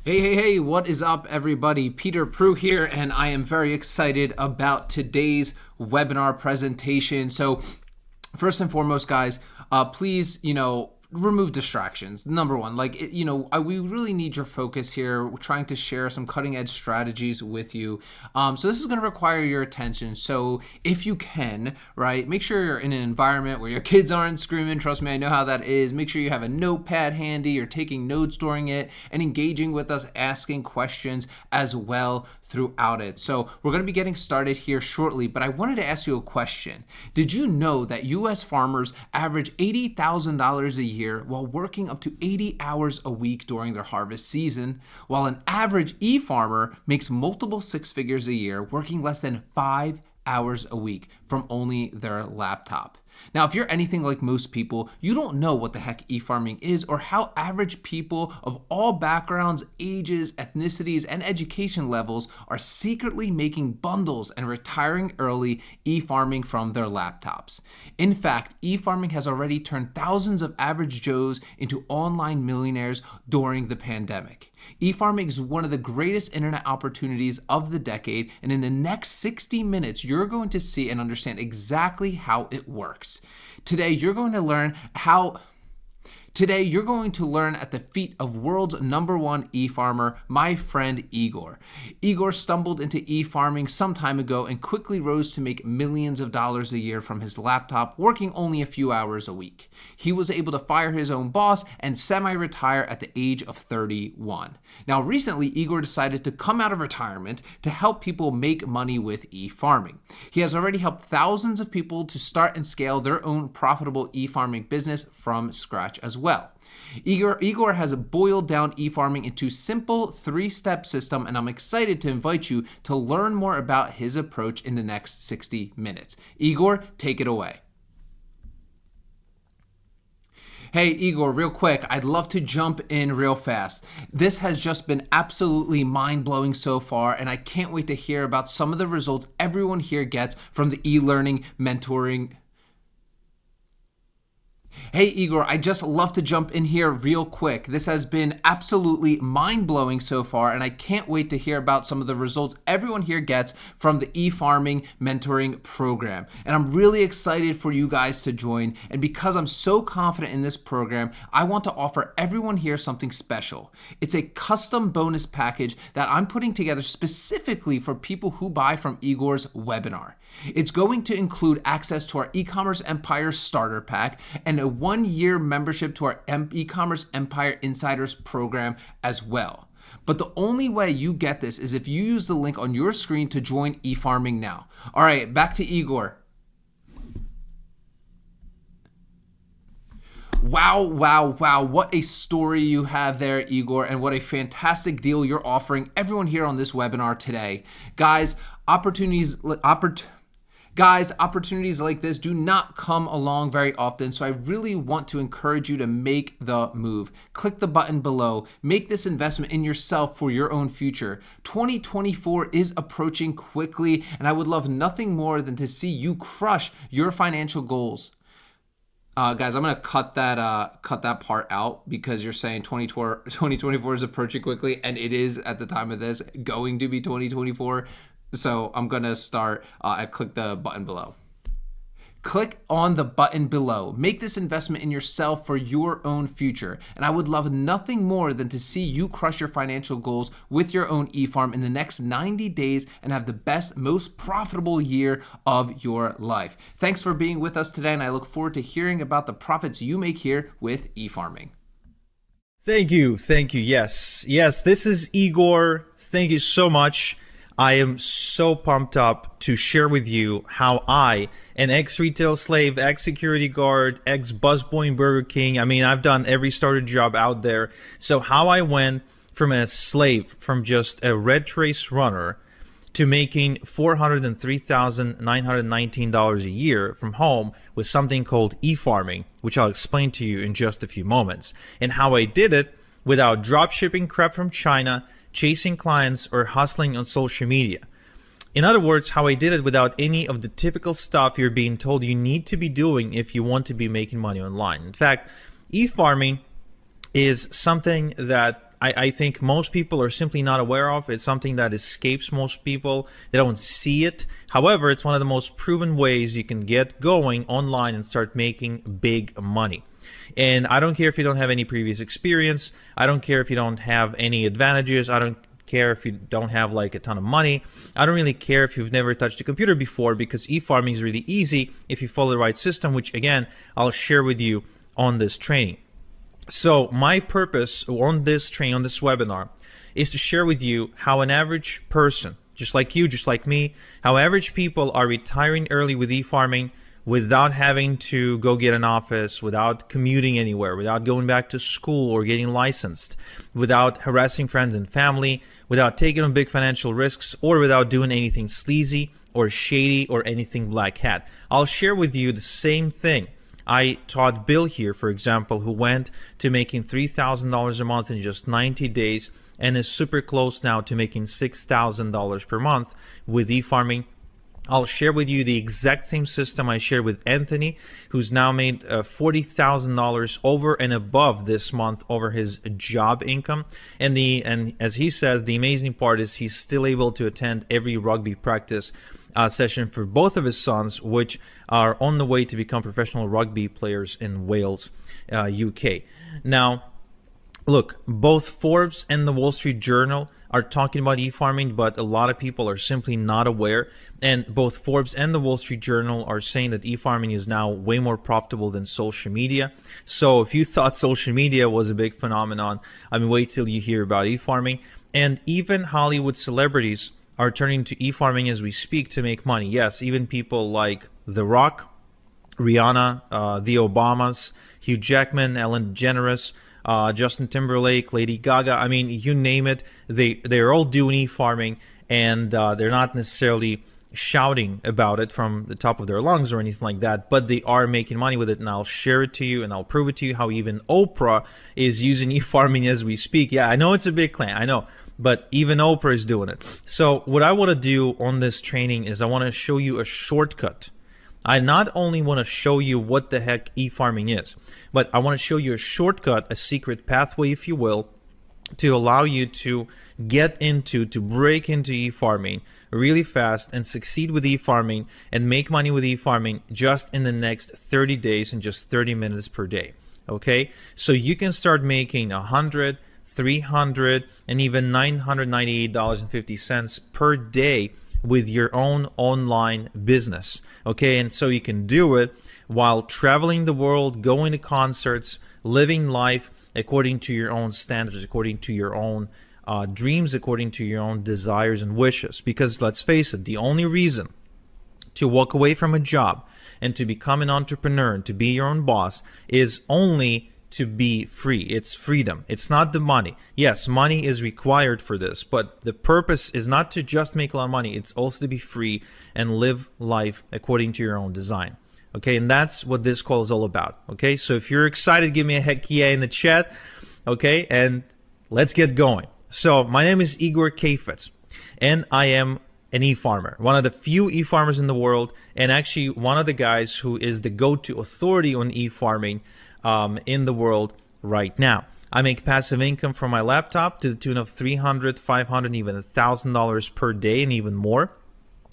Hey, what is up, everybody? Peter Pru here, and I am very excited about today's webinar presentation. So, first and foremost, guys, please, remove distractions. Number one, we really need your focus here. We're trying to share some cutting edge strategies with you. So this is going to require your attention. So if you can, right, make sure you're in an environment where your kids aren't screaming. Trust me, I know how that is. Make sure you have a notepad handy. You're taking notes during it and engaging with us, asking questions as well throughout it. So we're going to be getting started here shortly, but I wanted to ask you a question. Did you know that U.S. farmers average $80,000 a year while working up to 80 hours a week during their harvest season, while an average e-farmer makes multiple six figures a year working less than 5 hours a week from only their laptop? Now, if you're anything like most people, you don't know what the heck e-farming is or how average people of all backgrounds, ages, ethnicities, and education levels are secretly making bundles and retiring early e-farming from their laptops. In fact, e-farming has already turned thousands of average Joes into online millionaires during the pandemic. E-farming is one of the greatest internet opportunities of the decade, and in the next 60 minutes, you're going to see and understand exactly how it works. Today, you're going to learn at the feet of world's #1 e-farmer, my friend Igor. Igor stumbled into e-farming some time ago and quickly rose to make millions of dollars a year from his laptop, working only a few hours a week. He was able to fire his own boss and semi-retire at the age of 31. Now, recently, Igor decided to come out of retirement to help people make money with e-farming. He has already helped thousands of people to start and scale their own profitable e-farming business from scratch as well. Igor has boiled down e-farming into a simple 3-step system, and I'm excited to invite you to learn more about his approach in the next 60 minutes. Igor, take it away. Hey, Igor, real quick, I'd love to jump in real fast. This has just been absolutely mind-blowing so far, and I can't wait to hear about some of the results everyone here gets from the e-learning mentoring. Hey, Igor, I just love to jump in here real quick. This has been absolutely mind-blowing so far, and I can't wait to hear about some of the results everyone here gets from the e-farming mentoring program. And I'm really excited for you guys to join. And because I'm so confident in this program, I want to offer everyone here something special. It's a custom bonus package that I'm putting together specifically for people who buy from Igor's webinar. It's going to include access to our e-commerce empire starter pack and a 1-year membership to our e-commerce empire insiders program as well. But the only way you get this is if you use the link on your screen to join e-farming now. All right, back to Igor. Wow, what a story you have there, Igor, and what a fantastic deal you're offering everyone here on this webinar today. Guys, opportunities like this do not come along very often, so I really want to encourage you to make the move. Click the button below. Make this investment in yourself for your own future. 2024 is approaching quickly, and I would love nothing more than to see you crush your financial goals. Guys, I'm going to cut that part out because you're saying 2024 is approaching quickly, and it is at the time of this going to be 2024. So I'm going to start, click the button below. Click on the button below. Make this investment in yourself for your own future. And I would love nothing more than to see you crush your financial goals with your own e-farm in the next 90 days and have the best, most profitable year of your life. Thanks for being with us today, and I look forward to hearing about the profits you make here with e-farming. Thank you. Yes, this is Igor. Thank you so much. I am so pumped up to share with you how I, an ex-retail slave, ex-security guard, ex-busboy in Burger King, I've done every starter job out there. So how I went from a slave, from just a red trace runner, to making $403,919 a year from home with something called e-farming, which I'll explain to you in just a few moments, and how I did it without drop shipping crap from China, chasing clients, or hustling on social media. In other words, how I did it without any of the typical stuff you're being told you need to be doing if you want to be making money online. In fact, e-farming is something that I think most people are simply not aware of. It's something that escapes most people. They don't see it. However, it's one of the most proven ways you can get going online and start making big money. And I don't care if you don't have any previous experience. I don't care if you don't have any advantages. I don't care if you don't have like a ton of money. I don't really care if you've never touched a computer before, because e-farming is really easy if you follow the right system, which again, I'll share with you on this training. So my purpose on this training, on this webinar, is to share with you how an average person, just like you, just like me, how average people are retiring early with e-farming without having to go get an office, without commuting anywhere, without going back to school or getting licensed, without harassing friends and family, without taking on big financial risks, or without doing anything sleazy or shady or anything black hat. I'll share with you the same thing I taught Bill here, for example, who went to making $3,000 a month in just 90 days and is super close now to making $6,000 per month with e-farming. I'll share with you the exact same system I shared with Anthony, who's now made $40,000 over and above this month over his job income. And as he says, the amazing part is he's still able to attend every rugby practice session for both of his sons, which are on the way to become professional rugby players in Wales, UK. Now, look, both Forbes and the Wall Street Journal are talking about e-farming, but a lot of people are simply not aware. And both Forbes and the Wall Street Journal are saying that e-farming is now way more profitable than social media. So if you thought social media was a big phenomenon, I mean, wait till you hear about e-farming. And even Hollywood celebrities are turning to e-farming as we speak to make money. Yes, even people like The Rock, Rihanna, the Obamas, Hugh Jackman, Ellen DeGeneres, Justin Timberlake, Lady Gaga. I mean, you name it, they're all doing e-farming, and they're not necessarily shouting about it from the top of their lungs or anything like that, but they are making money with it. And I'll share it to you, and I'll prove it to you how even Oprah is using e-farming as we speak. Yeah, I know it's a big claim, I know, but even Oprah is doing it. So what I want to do on this training is I want to show you a shortcut. I not only want to show you what the heck e-farming is, but I want to show you a shortcut, a secret pathway, if you will, to allow you to break into e-farming really fast and succeed with e-farming and make money with e-farming just in the next 30 days and just 30 minutes per day. Okay, so you can start making $100, $300, and even $998.50 per day with your own online business. Okay, and so you can do it while traveling the world, going to concerts, living life according to your own standards, according to your own dreams, according to your own desires and wishes. Because let's face it, the only reason to walk away from a job and to become an entrepreneur and to be your own boss is only to be free. It's freedom. It's not the money. Yes, money is required for this, but the purpose is not to just make a lot of money. It's also to be free and live life according to your own design. Okay, and that's what this call is all about. Okay, so if you're excited, give me a heck yeah in the chat. Okay, and let's get going. So my name is Igor Kafetz, and I am an e-farmer, one of the few e-farmers in the world, and actually one of the guys who is the go-to authority on e-farming in the world right now. I make passive income from my laptop to the tune of $300, $500, even $1,000 per day, and even more.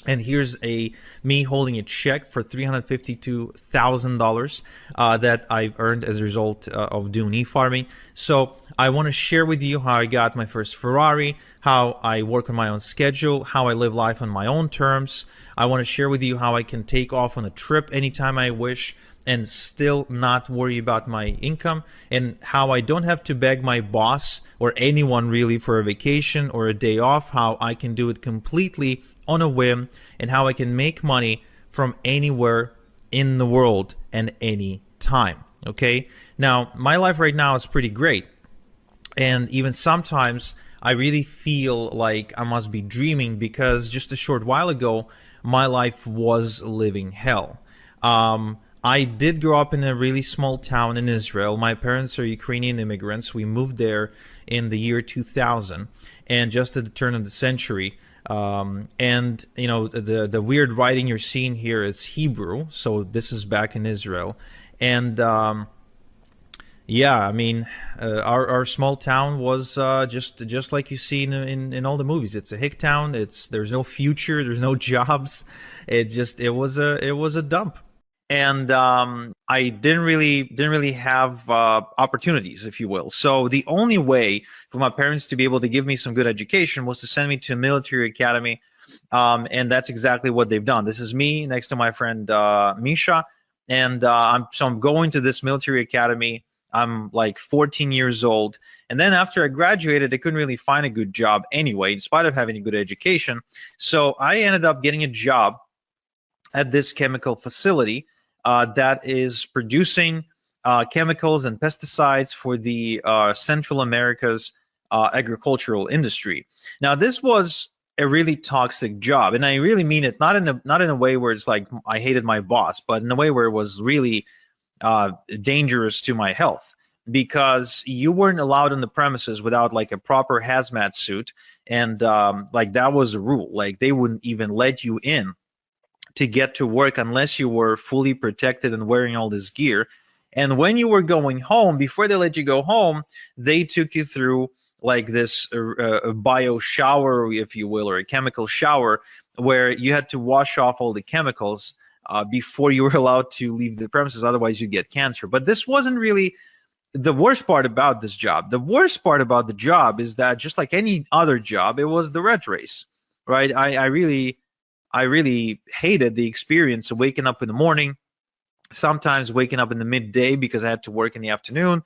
And here's me holding a check for $352,000 that I've earned as a result of doing e-farming. So I want to share with you how I got my first Ferrari, how I work on my own schedule, how I live life on my own terms. I want to share with you how I can take off on a trip anytime I wish and still not worry about my income, and how I don't have to beg my boss or anyone really for a vacation or a day off, how I can do it completely on a whim, and how I can make money from anywhere in the world and any time. Okay, now my life right now is pretty great, and even sometimes I really feel like I must be dreaming, because just a short while ago my life was living hell. I did grow up in a really small town in Israel. My parents are Ukrainian immigrants. We moved there in the year 2000, and just at the turn of the century. And you know, the weird writing you're seeing here is Hebrew, so this is back in Israel. And Yeah, I mean, our small town was just like you see in all the movies. It's a hick town. There's no future. There's no jobs. It was a dump, and I didn't really have opportunities, if you will. So the only way for my parents to be able to give me some good education was to send me to a military academy, and that's exactly what they've done. This is me next to my friend Misha, and I'm going to this military academy. I'm like 14 years old. And then after I graduated, I couldn't really find a good job anyway, in spite of having a good education. So I ended up getting a job at this chemical facility that is producing chemicals and pesticides for the Central America's agricultural industry. Now, this was a really toxic job, and I really mean it not in a way where it's like I hated my boss, but in a way where it was really dangerous to my health, because you weren't allowed on the premises without like a proper hazmat suit, and like that was a rule. Like they wouldn't even let you in to get to work unless you were fully protected and wearing all this gear. And when you were going home, before they let you go home, they took you through like this a bio shower, if you will, or a chemical shower, where you had to wash off all the chemicals before you were allowed to leave the premises. Otherwise, you'd get cancer. But this wasn't really the worst part about this job. The worst part about the job is that just like any other job, it was the rat race, right? I really hated the experience of waking up in the morning, sometimes waking up in the midday because I had to work in the afternoon,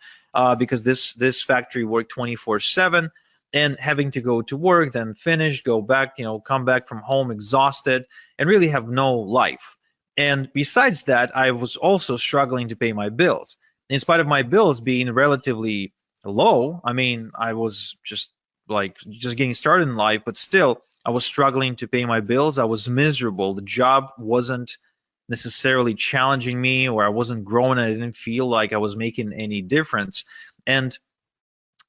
because this factory worked 24/7, and having to go to work, then finish, go back, come back from home exhausted, and really have no life. And besides that, I was also struggling to pay my bills. In spite of my bills being relatively low, I mean, I was just getting started in life, but still, I was struggling to pay my bills. I was miserable. The job wasn't necessarily challenging me, or I wasn't growing. I didn't feel like I was making any difference. And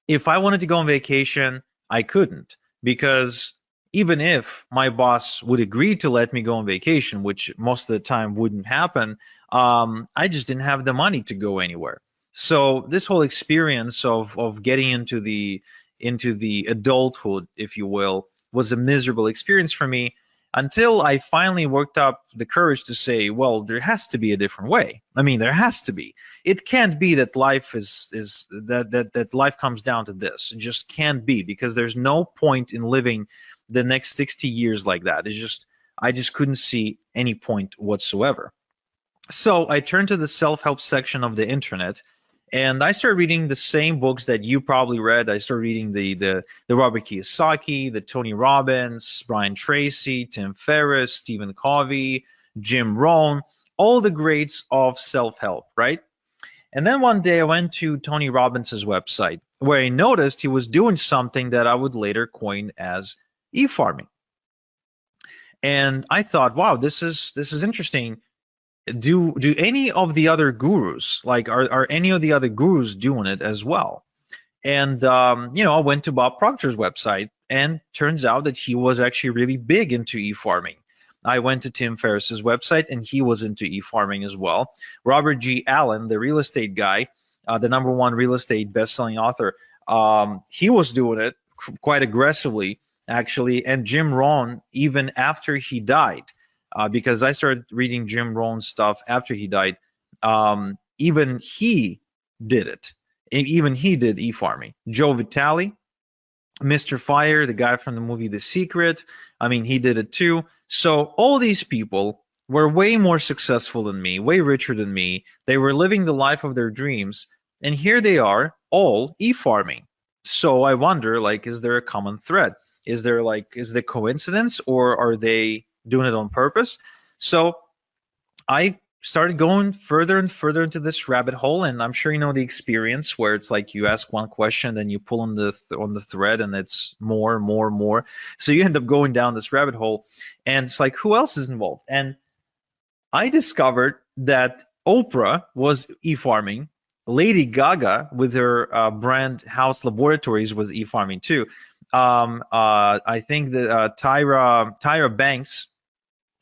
if I wanted to go on vacation, I couldn't, because even if my boss would agree to let me go on vacation, which most of the time wouldn't happen, I just didn't have the money to go anywhere. So this whole experience of getting into the adulthood, if you will, was a miserable experience for me, until I finally worked up the courage to say, well, there has to be a different way. I mean, there has to be. It can't be that life is that life comes down to this. It just can't be, because there's no point in living the next 60 years like that. I just couldn't see any point whatsoever. So I turned to the self-help section of the internet, and I started reading the same books that you probably read. I started reading the Robert Kiyosaki, the Tony Robbins, Brian Tracy, Tim Ferriss, Stephen Covey, Jim Rohn, all the greats of self-help, right? And then one day I went to Tony Robbins's website, where I noticed he was doing something that I would later coin as e-farming. And I thought, wow, this is interesting. Do any of the other gurus, like, are any of the other gurus doing it as well? And I went to Bob Proctor's website, and turns out that he was actually really big into e-farming. I went to Tim Ferriss's website, and he was into e-farming as well. Robert G. Allen, the real estate guy, the #1 real estate best-selling author, he was doing it quite aggressively, actually. And Jim Rohn, even after he died, because I started reading Jim Rohn's stuff after he died, even he did it. Even he did e-farming. Joe Vitale, Mr. Fire, the guy from the movie The Secret, I mean, he did it too. So all these people were way more successful than me, way richer than me. They were living the life of their dreams. And here they are, all e-farming. So I wonder, like, is there a common thread? Is the coincidence, or are they doing it on purpose? So I started going further and further into this rabbit hole, and I'm sure you know the experience, where it's like you ask one question, then you pull on the thread, and it's more, more, more. So you end up going down this rabbit hole, and it's like, who else is involved? And I discovered that Oprah was e-farming. Lady Gaga, with her brand House Laboratories, was e-farming too. I think that Tyra Banks,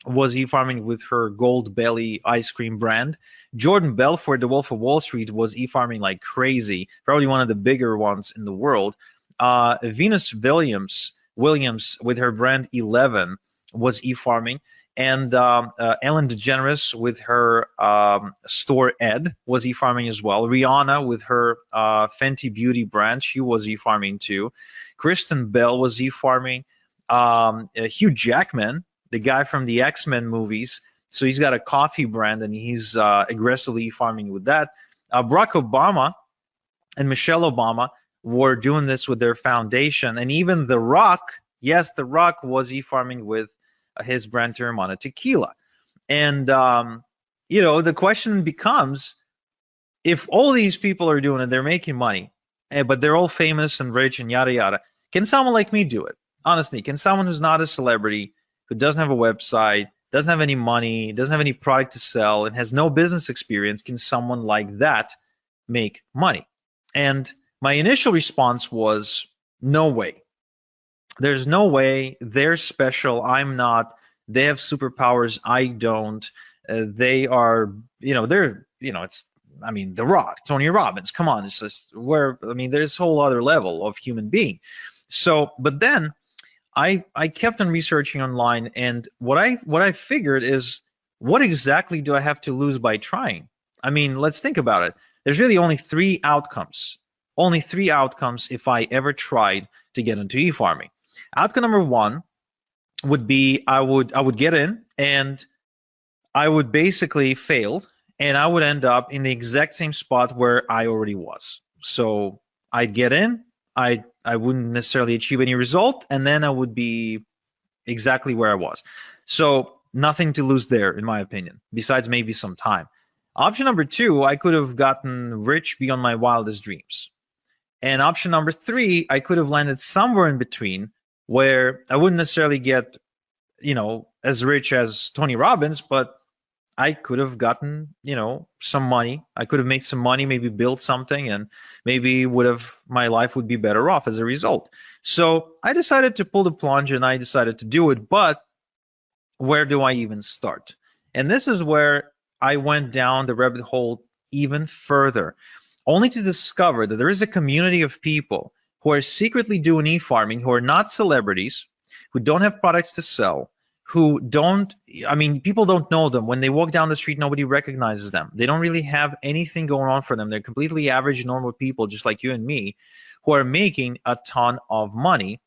was e-farming with her Gold Belly ice cream brand. Jordan Belfort, the Wolf of Wall Street, was e-farming like crazy, probably one of the bigger ones in the world. Venus Williams with her brand 11 was e-farming. And Ellen DeGeneres with her store Ed was e-farming as well. Rihanna with her Fenty Beauty brand, she was e-farming too. Kristen Bell was e-farming. Hugh Jackman, the guy from the X-Men movies. So he's got a coffee brand and he's aggressively farming with that. Barack Obama and Michelle Obama were doing this with their foundation. And even The Rock, yes, The Rock was e-farming with his brand Teremana Tequila. And, the question becomes, if all these people are doing it, they're making money, but they're all famous and rich and yada, yada, can someone like me do it? Honestly, can someone who's not a celebrity, who doesn't have a website, doesn't have any money, doesn't have any product to sell, and has no business experience, can someone like that make money? And my initial response was, no way. There's no way. They're special. I'm not. They have superpowers. I don't. They are, it's, The Rock, Tony Robbins. Come on, it's just there's a whole other level of human being. So, but then I kept on researching online, and what I figured is, what exactly do I have to lose by trying? Let's think about it. There's really only three outcomes. Only three outcomes if I ever tried to get into e-farming. Outcome number one would be I would get in and I would basically fail, and I would end up in the exact same spot where I already was. So I'd get in, I wouldn't necessarily achieve any result, and then I would be exactly where I was. So nothing to lose there, in my opinion, besides maybe some time. Option number two, I could have gotten rich beyond my wildest dreams. And option number three, I could have landed somewhere in between where I wouldn't necessarily get, as rich as Tony Robbins, but I could have gotten, some money. I could have made some money, maybe built something, and maybe my life would be better off as a result. So I decided to pull the plunge and I decided to do it. But where do I even start? And this is where I went down the rabbit hole even further, only to discover that there is a community of people who are secretly doing e-farming, who are not celebrities, who don't have products to sell, who don't, people don't know them. When they walk down the street, nobody recognizes them. They don't really have anything going on for them. They're completely average, normal people, just like you and me, who are making a ton of money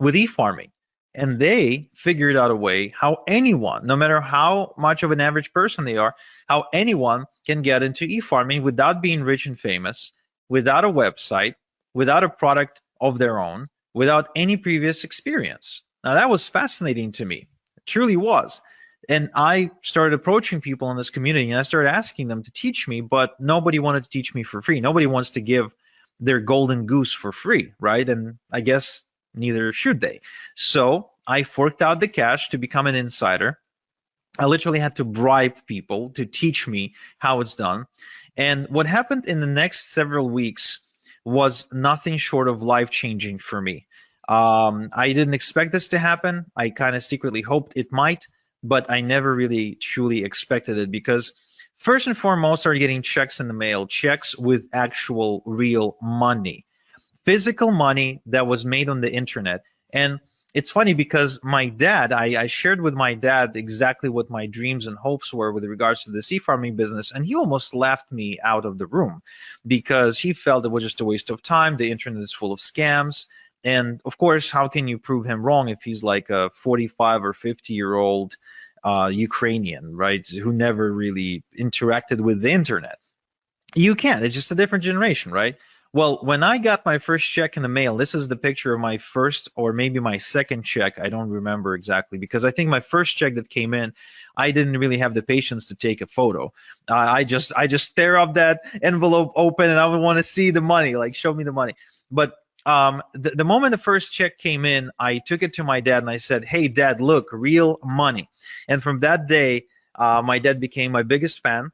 with e-farming. And they figured out a way how anyone, no matter how much of an average person they are, how anyone can get into e-farming without being rich and famous, without a website, without a product of their own, without any previous experience. Now, that was fascinating to me. It truly was. And I started approaching people in this community and I started asking them to teach me, but nobody wanted to teach me for free. Nobody wants to give their golden goose for free, right? And I guess neither should they. So I forked out the cash to become an insider. I literally had to bribe people to teach me how it's done. And what happened in the next several weeks was nothing short of life-changing for me. I didn't expect this to happen. I kind of secretly hoped it might, but I never really truly expected it, because first and foremost, I started getting checks in the mail, checks with actual real money, physical money that was made on the internet. And it's funny because my dad, I shared with my dad exactly what my dreams and hopes were with regards to the sea farming business, and he almost laughed me out of the room because he felt it was just a waste of time. The internet is full of scams. And of course, how can you prove him wrong if he's like a 45 or 50-year-old Ukrainian, right, who never really interacted with the internet? You can't. It's just a different generation, right? Well, when I got my first check in the mail, this is the picture of my first or maybe my second check. I don't remember exactly, because I think my first check that came in, I didn't really have the patience to take a photo. I just stare up that envelope open and I would want to see the money, like show me the money. But the moment the first check came in, I took it to my dad and I said, "Hey, Dad, look, real money." And from that day, my dad became my biggest fan.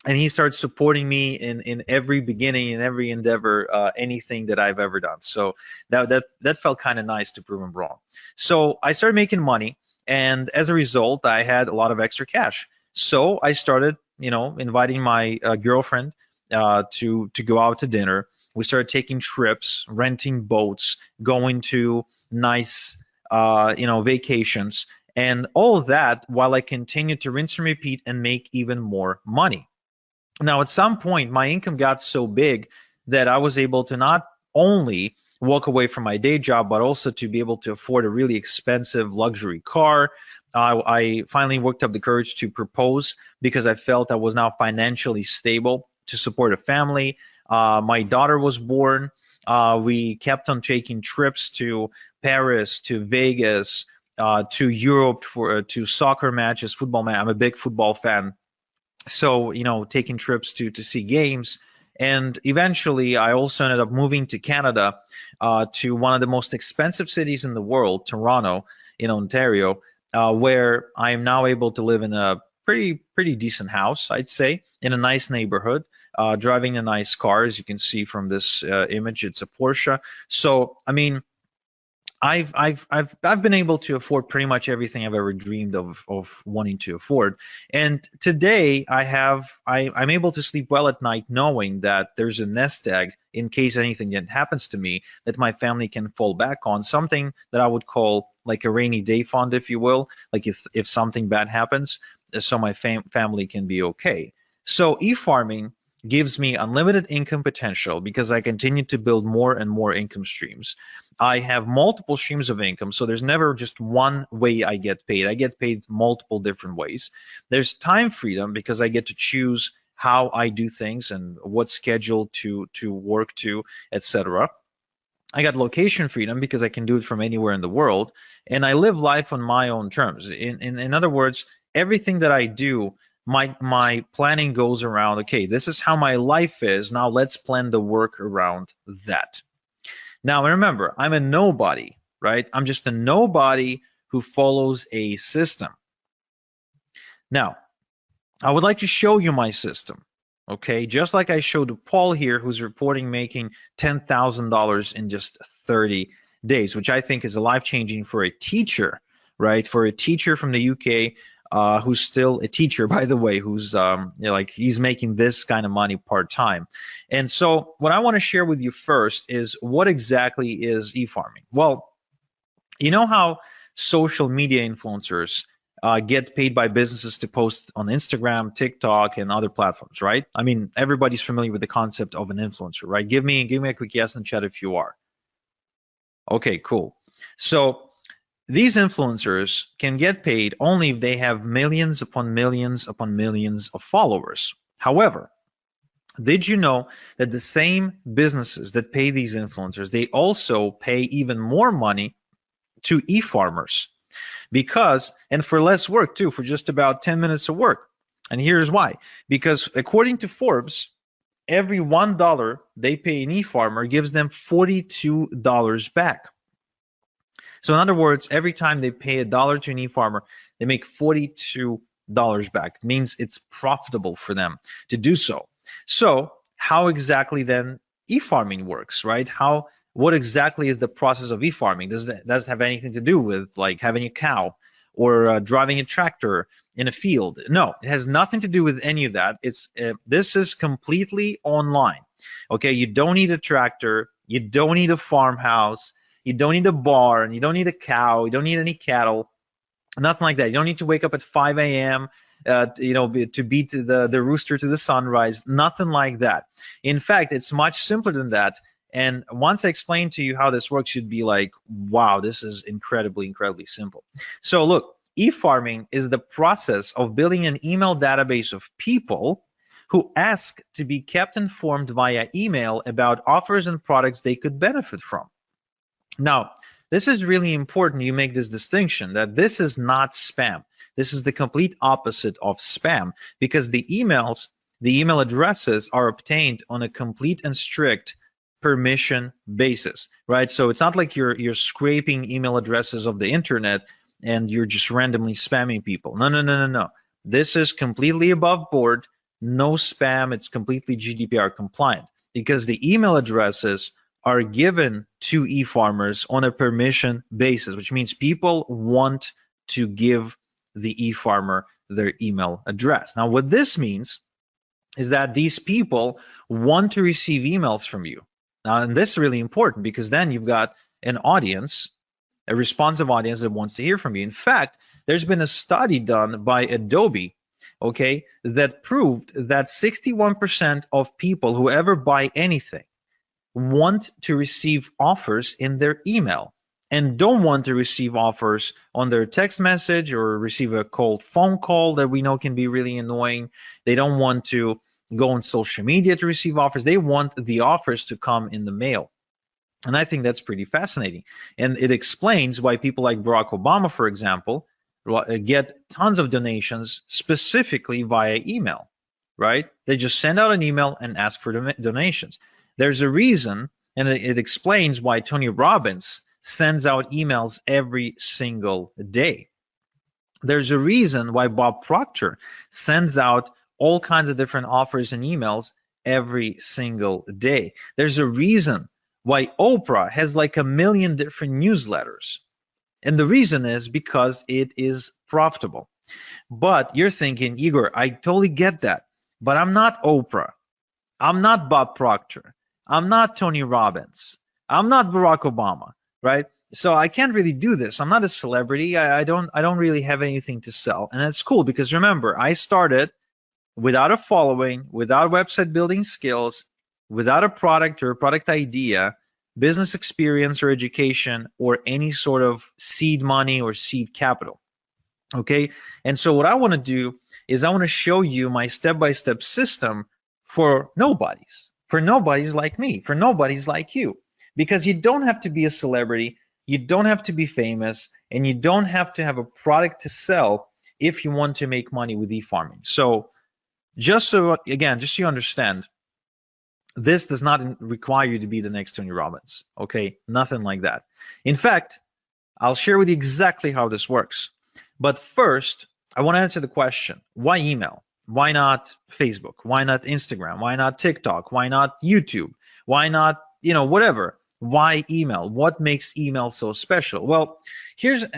And he started supporting me in every beginning, in every endeavor, anything that I've ever done. So that felt kind of nice to prove him wrong. So I started making money, And as a result, I had a lot of extra cash. So I started, inviting my girlfriend to go out to dinner. We started taking trips, renting boats, going to nice, vacations, and all of that while I continued to rinse and repeat and make even more money. Now, at some point, my income got so big that I was able to not only walk away from my day job, but also to be able to afford a really expensive luxury car. I finally worked up the courage to propose because I felt I was now financially stable to support a family. My daughter was born. We kept on taking trips to Paris, to Vegas, to Europe for to soccer matches, football match. I'm a big football fan, so taking trips to see games. And eventually I also ended up moving to Canada, to one of the most expensive cities in the world, Toronto, in Ontario, where I am now able to live in a pretty decent house, I'd say, in a nice neighborhood, driving a nice car. As you can see from this image, it's a Porsche. So I mean, I've been able to afford pretty much everything I've ever dreamed of wanting to afford. And today I'm able to sleep well at night knowing that there's a nest egg in case anything happens to me that my family can fall back on, something that I would call like a rainy day fund, if you will, like if something bad happens, so my family can be okay. So e-farming gives me unlimited income potential because I continue to build more and more income streams. I have multiple streams of income, so there's never just one way I get paid. I get paid multiple different ways. There's time freedom because I get to choose how I do things and what schedule to work to, etc. I got location freedom because I can do it from anywhere in the world, and I live life on my own terms. In other words, everything that I do, my planning goes around, okay, this is how my life is. Now let's plan the work around that. Now remember, I'm a nobody, right? I'm just a nobody who follows a system. Now, I would like to show you my system, okay? Just like I showed Paul here, who's reporting making $10,000 in just 30 days, which I think is life-changing for a teacher, right? For a teacher from the UK, who's still a teacher, by the way, who's like he's making this kind of money part-time. And so what I want to share with you first is what exactly is e-farming. Well, you know how social media influencers get paid by businesses to post on Instagram, TikTok, and other platforms, right? I mean, everybody's familiar with the concept of an influencer, right? Give me a quick yes in the chat if you are. Okay, cool. So these influencers can get paid only if they have millions upon millions upon millions of followers. However, did you know that the same businesses that pay these influencers, they also pay even more money to e-farmers? Because, and for less work too, for just about 10 minutes of work. And here's why. Because according to Forbes, every $1 they pay an e-farmer gives them $42 back. So in other words, every time they pay $1 to an e-farmer, they make $42 back. It means it's profitable for them to do so. So how exactly then e-farming works, right? What exactly is the process of e-farming? Does it have anything to do with like having a cow or driving a tractor in a field? No, it has nothing to do with any of that. This is completely online. Okay, you don't need a tractor, you don't need a farmhouse, you don't need a barn, you don't need a cow, you don't need any cattle, nothing like that. You don't need to wake up at 5 a.m. To beat the rooster to the sunrise, nothing like that. In fact, it's much simpler than that. And once I explain to you how this works, you'd be like, wow, this is incredibly simple. So look, e-farming is the process of building an email database of people who ask to be kept informed via email about offers and products they could benefit from. Now, this is really important you make this distinction that this is not spam. This is the complete opposite of spam because the email addresses are obtained on a complete and strict permission basis, right? So it's not like you're scraping email addresses of the internet and you're just randomly spamming people. No. This is completely above board, no spam. It's completely GDPR compliant because the email addresses are given to e-farmers on a permission basis, which means people want to give the e-farmer their email address. Now, what this means is that these people want to receive emails from you. Now, and this is really important because then you've got an audience, a responsive audience that wants to hear from you. In fact, there's been a study done by Adobe, okay, that proved that 61% of people who ever buy anything want to receive offers in their email and don't want to receive offers on their text message or receive a cold phone call that we know can be really annoying. They don't want to go on social media to receive offers. They want the offers to come in the mail. And I think that's pretty fascinating. And it explains why people like Barack Obama, for example, get tons of donations specifically via email, right? They just send out an email and ask for donations. There's a reason, and it explains why Tony Robbins sends out emails every single day. There's a reason why Bob Proctor sends out all kinds of different offers and emails every single day. There's a reason why Oprah has like 1 million different newsletters. And the reason is because it is profitable. But you're thinking, Igor, I totally get that, but I'm not Oprah. I'm not Bob Proctor. I'm not Tony Robbins. I'm not Barack Obama, right? So I can't really do this. I'm not a celebrity. I don't really have anything to sell. And that's cool because remember, I started without a following, without website building skills, without a product or a product idea, business experience or education, or any sort of seed money or seed capital. Okay, and so what I want to do is I want to show you my step-by-step system for nobodies like me, for nobodies like you, because you don't have to be a celebrity, you don't have to be famous, and you don't have to have a product to sell if you want to make money with e-farming. So just so you understand, this does not require you to be the next Tony Robbins, okay? Nothing like that. In fact, I'll share with you exactly how this works. But first, I want to answer the question, why email? Why not Facebook? Why not Instagram? Why not TikTok? Why not YouTube? Why not, whatever? Why email? What makes email so special? Well, here's an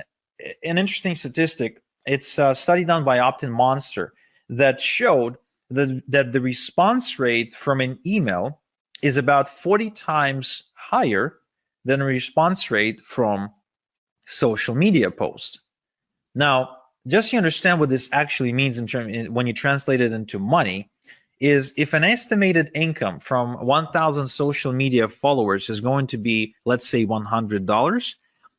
interesting statistic. It's a study done by Opt-in Monster that showed that the response rate from an email is about 40 times higher than a response rate from social media posts. Now, just so you understand what this actually means when you translate it into money, is if an estimated income from 1,000 social media followers is going to be, let's say, $100,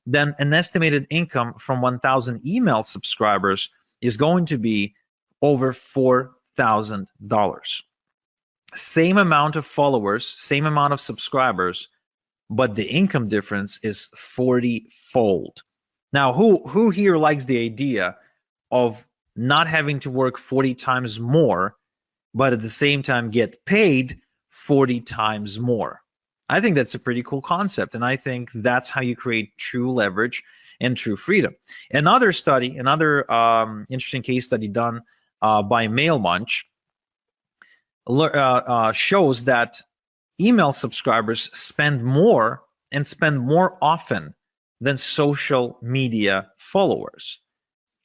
then an estimated income from 1,000 email subscribers is going to be over $4,000. Same amount of followers, same amount of subscribers, but the income difference is 40-fold. Now, who here likes the idea of not having to work 40 times more, but at the same time get paid 40 times more? I think that's a pretty cool concept, and I think that's how you create true leverage and true freedom. Another interesting case study done by MailMunch shows that email subscribers spend more and spend more often than social media followers.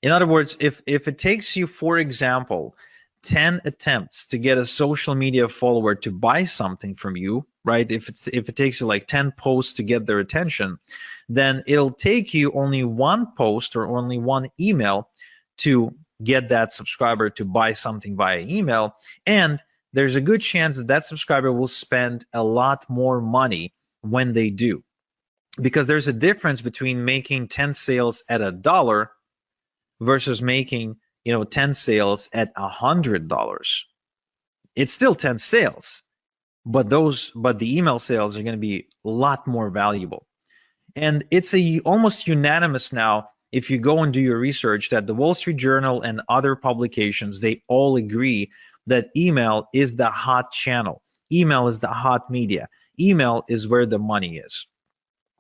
In other words, if it takes you, for example, 10 attempts to get a social media follower to buy something from you, right? If it takes you like 10 posts to get their attention, then it'll take you only one post or only one email to get that subscriber to buy something via email. And there's a good chance that that subscriber will spend a lot more money when they do. Because there's a difference between making 10 sales at $1 versus making 10 sales at $100. It's still 10 sales, but the email sales are going to be a lot more valuable. And it's almost unanimous now, if you go and do your research, that the Wall Street Journal and other publications, they all agree that email is the hot channel. Email is the hot media. Email is where the money is.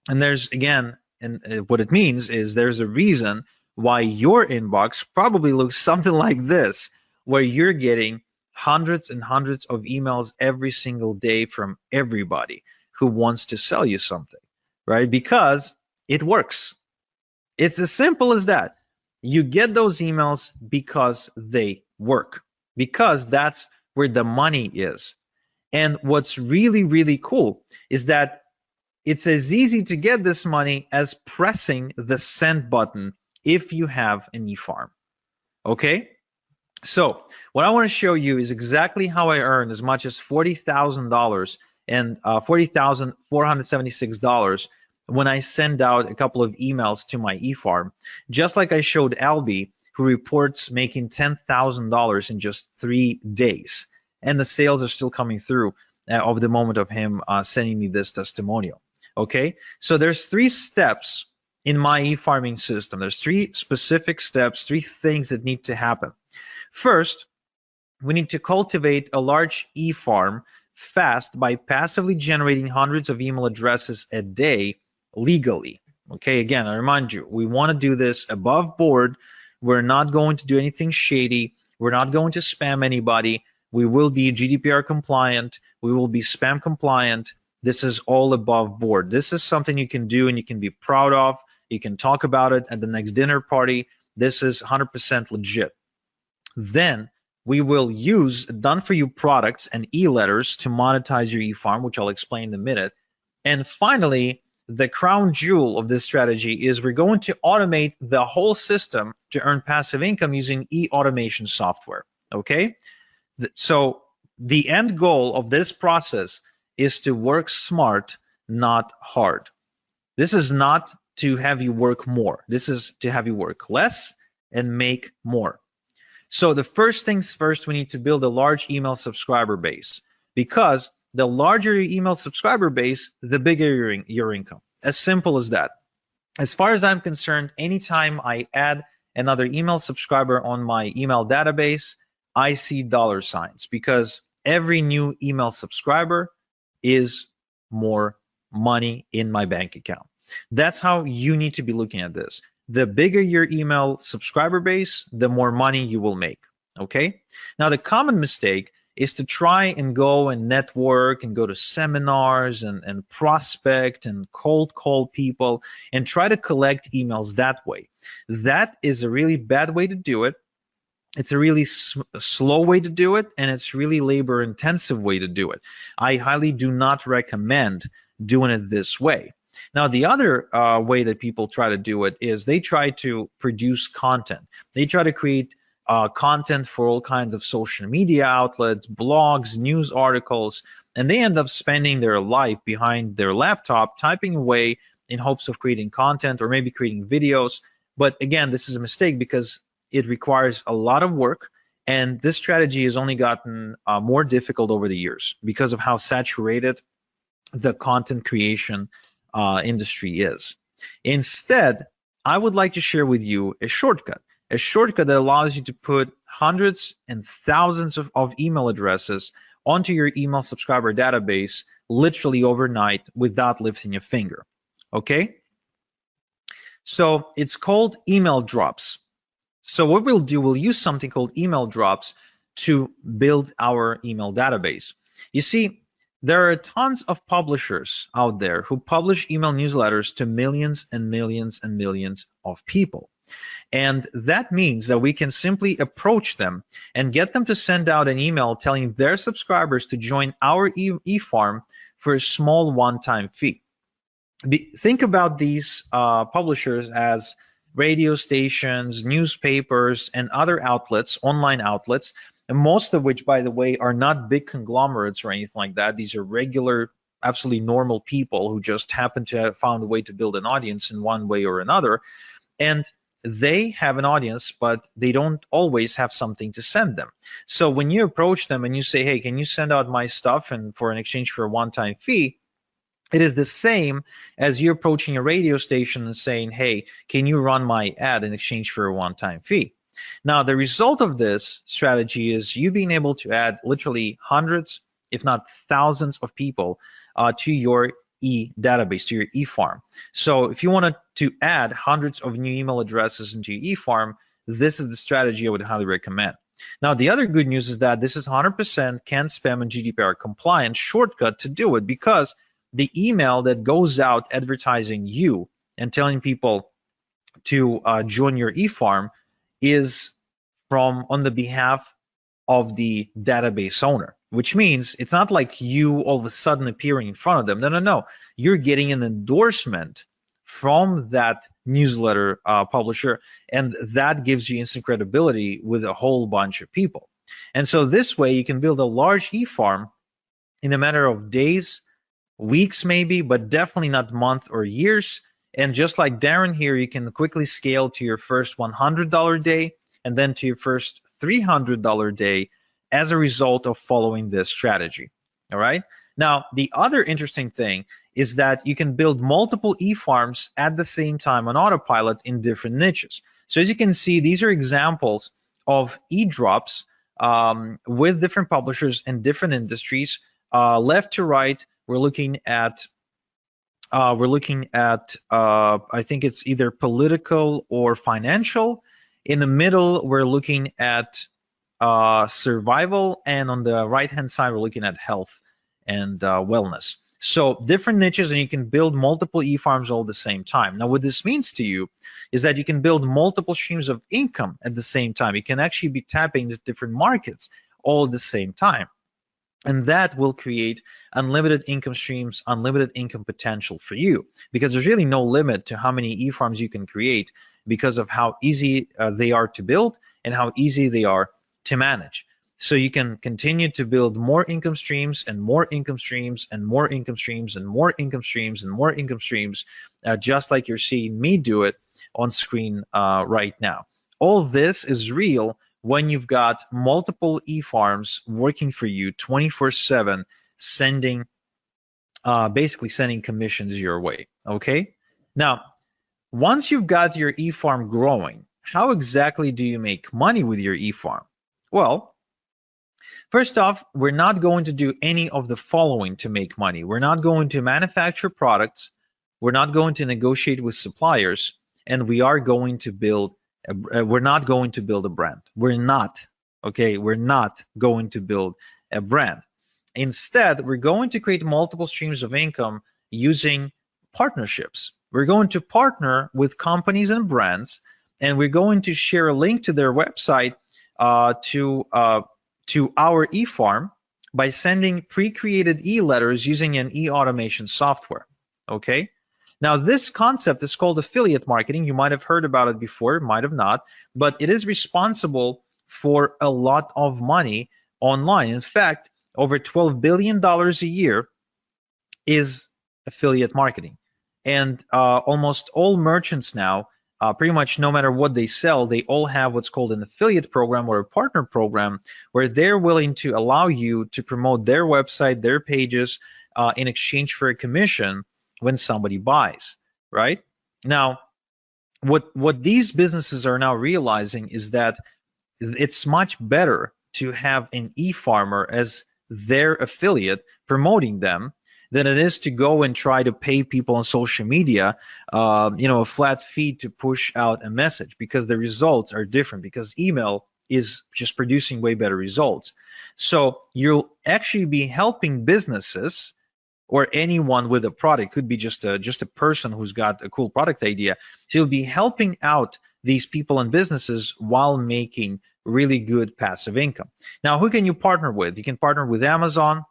And there's, again, and what it means is there's a reason why your inbox probably looks something like this, where you're getting hundreds and hundreds of emails every single day from everybody who wants to sell you something, right? Because it works. It's as simple as that. You get those emails because they work, because that's where the money is. And what's really, really cool is that it's as easy to get this money as pressing the send button if you have an e-farm. Okay? So what I want to show you is exactly how I earned as much as $40,000 and $40,476 when I send out a couple of emails to my e-farm. Just like I showed Albie, who reports making $10,000 in just 3 days. And the sales are still coming through of the moment of him sending me this testimonial. Okay, so there's 3 steps in my e-farming system. There's 3 specific steps, 3 things that need to happen. First, we need to cultivate a large e-farm fast by passively generating hundreds of email addresses a day legally. Okay, again, I remind you, we want to do this above board. We're not going to do anything shady. We're not going to spam anybody. We will be GDPR compliant. We will be spam compliant. This is all above board. This is something you can do and you can be proud of. You can talk about it at the next dinner party. This is 100% legit. Then we will use done-for-you products and e-letters to monetize your e-farm, which I'll explain in a minute. And finally, the crown jewel of this strategy is we're going to automate the whole system to earn passive income using e-automation software. Okay? So the end goal of this process is to work smart, not hard. This is not to have you work more. This is to have you work less and make more. So the first things first, we need to build a large email subscriber base, because the larger your email subscriber base, the bigger your income. As simple as that. As far as I'm concerned, anytime I add another email subscriber on my email database, I see dollar signs, because every new email subscriber is more money in my bank account. That's how you need to be looking at this. The bigger your email subscriber base, the more money you will make. Okay? Now, the common mistake is to try and go and network and go to seminars and prospect and cold call people and try to collect emails that way. That is a really bad way to do it. It's a really slow way to do it, and it's really labor intensive way to do it. I highly do not recommend doing it this way. Now, the other way that people try to do it is they try to produce content. They try to create content for all kinds of social media outlets, blogs, news articles, and they end up spending their life behind their laptop typing away in hopes of creating content or maybe creating videos. But again, this is a mistake because it requires a lot of work, and this strategy has only gotten more difficult over the years because of how saturated the content creation industry is. Instead, I would like to share with you a shortcut that allows you to put hundreds and thousands of email addresses onto your email subscriber database literally overnight without lifting a finger. Okay? So it's called email drops. So what we'll do, we'll use something called email drops to build our email database. You see, there are tons of publishers out there who publish email newsletters to millions and millions and millions of people. And that means that we can simply approach them and get them to send out an email telling their subscribers to join our e-farm for a small one-time fee. Think about these publishers as radio stations, newspapers, and other outlets, online outlets, and most of which, by the way, are not big conglomerates or anything like that. These are regular, absolutely normal people who just happen to have found a way to build an audience in one way or another. And they have an audience, but they don't always have something to send them. So when you approach them and you say, hey, can you send out my stuff and for an exchange for a one-time fee, it is the same as you approaching a radio station and saying, hey, can you run my ad in exchange for a one-time fee? Now, the result of this strategy is you being able to add literally hundreds, if not thousands of people to your database, to your e-farm. So if you wanted to add hundreds of new email addresses into your e-farm, this is the strategy I would highly recommend. Now, the other good news is that this is 100% can spam and GDPR compliant shortcut to do it, because the email that goes out advertising you and telling people to join your e-farm is from on the behalf of the database owner, which means it's not like you all of a sudden appearing in front of them. No, no, no. You're getting an endorsement from that newsletter publisher, and that gives you instant credibility with a whole bunch of people. And so this way you can build a large e-farm in a matter of days, weeks maybe, but definitely not months or years. And just like Darren here, you can quickly scale to your first $100 day and then to your first $300 day as a result of following this strategy. All right. Now, the other interesting thing is that you can build multiple e-farms at the same time on autopilot in different niches. So as you can see, these are examples of e-drops with different publishers and different industries. Left to right, we're looking at I think it's either political or financial. In the middle, we're looking at survival, and on the right hand side, we're looking at health and wellness. So different niches, and you can build multiple e-farms all at the same time. Now, what this means to you is that you can build multiple streams of income at the same time. You can actually be tapping into different markets all at the same time. And that will create unlimited income streams, unlimited income potential for you, because there's really no limit to how many e-farms you can create because of how easy they are to build and how easy they are to manage. So you can continue to build more income streams and more income streams and more income streams and more income streams and more income streams, just like you're seeing me do it on screen right now. All this is real when you've got multiple e-farms working for you 24/7, sending basically sending commissions your way. Okay. Now, once you've got your e-farm growing, how exactly do you make money with your e-farm? Well, first off, we're not going to do any of the following to make money. We're not going to manufacture products. We're not going to negotiate with suppliers, and we are going to build we're not going to build a brand. We're not, okay? We're not going to build a brand. Instead, we're going to create multiple streams of income using partnerships. We're going to partner with companies and brands, and we're going to share a link to their website to our e-farm by sending pre-created e-letters using an e-automation software, okay? Now, this concept is called affiliate marketing. You might have heard about it before, might have not, but it is responsible for a lot of money online. In fact, over $12 billion a year is affiliate marketing. And almost all merchants now, pretty much no matter what they sell, they all have what's called an affiliate program or a partner program where they're willing to allow you to promote their website, their pages in exchange for a commission when somebody buys, right? Now, what these businesses are now realizing is that it's much better to have an e-farmer as their affiliate promoting them than it is to go and try to pay people on social media, a flat fee to push out a message, because the results are different, because email is just producing way better results. So you'll actually be helping businesses or anyone with a product, could be just a person who's got a cool product idea. So you'll be helping out these people and businesses while making really good passive income. Now, who can you partner with? You can partner with Amazon,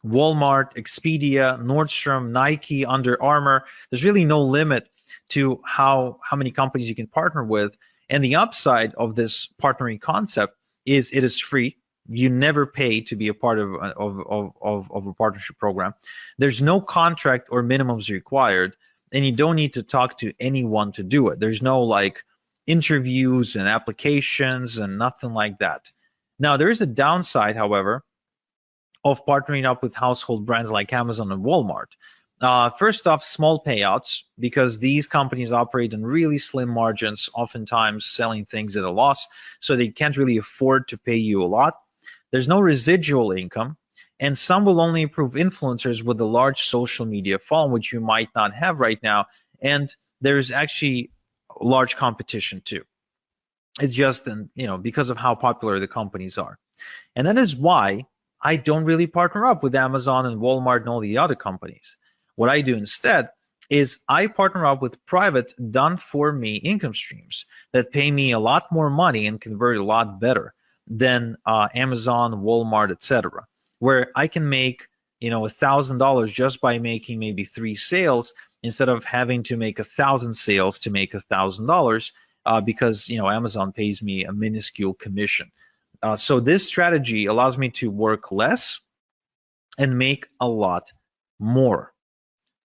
Walmart, Expedia, Nordstrom, Nike, Under Armour. There's really no limit to how many companies you can partner with. And the upside of this partnering concept is it is free. You never pay to be a part of a partnership program. There's no contract or minimums required, and you don't need to talk to anyone to do it. There's no like interviews and applications and nothing like that. Now, there is a downside, however, of partnering up with household brands like Amazon and Walmart. First off, small payouts, because these companies operate in really slim margins, oftentimes selling things at a loss, so they can't really afford to pay you a lot. There's no residual income, and some will only approve influencers with a large social media following, which you might not have right now. And there's actually large competition too. It's just, because of how popular the companies are. And that is why I don't really partner up with Amazon and Walmart and all the other companies. What I do instead is I partner up with private done-for-me income streams that pay me a lot more money and convert a lot better than Amazon, Walmart, etc., where I can make $1,000 just by making maybe 3 sales instead of having to make 1,000 sales to make $1,000 because Amazon pays me a minuscule commission. So this strategy allows me to work less and make a lot more.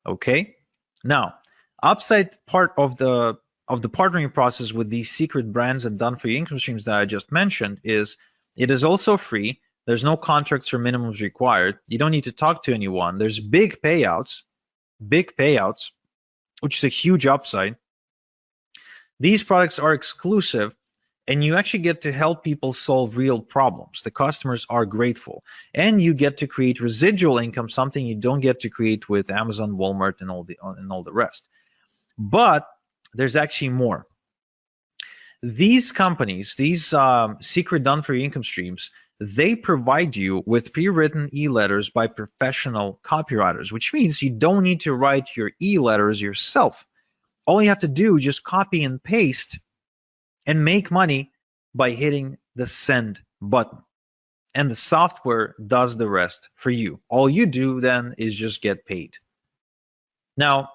Okay. Now, upside part of the partnering process with these secret brands and done-for-you income streams that I just mentioned is it is also free. There's no contracts or minimums required. You don't need to talk to anyone. There's big payouts, which is a huge upside. These products are exclusive, and you actually get to help people solve real problems. The customers are grateful, and you get to create residual income, something you don't get to create with Amazon, Walmart, and all the rest. But there's actually more. These companies, these secret done-for-you income streams, they provide you with pre-written e-letters by professional copywriters, which means you don't need to write your e-letters yourself. All you have to do is just copy and paste and make money by hitting the send button. And the software does the rest for you. All you do then is just get paid. Now,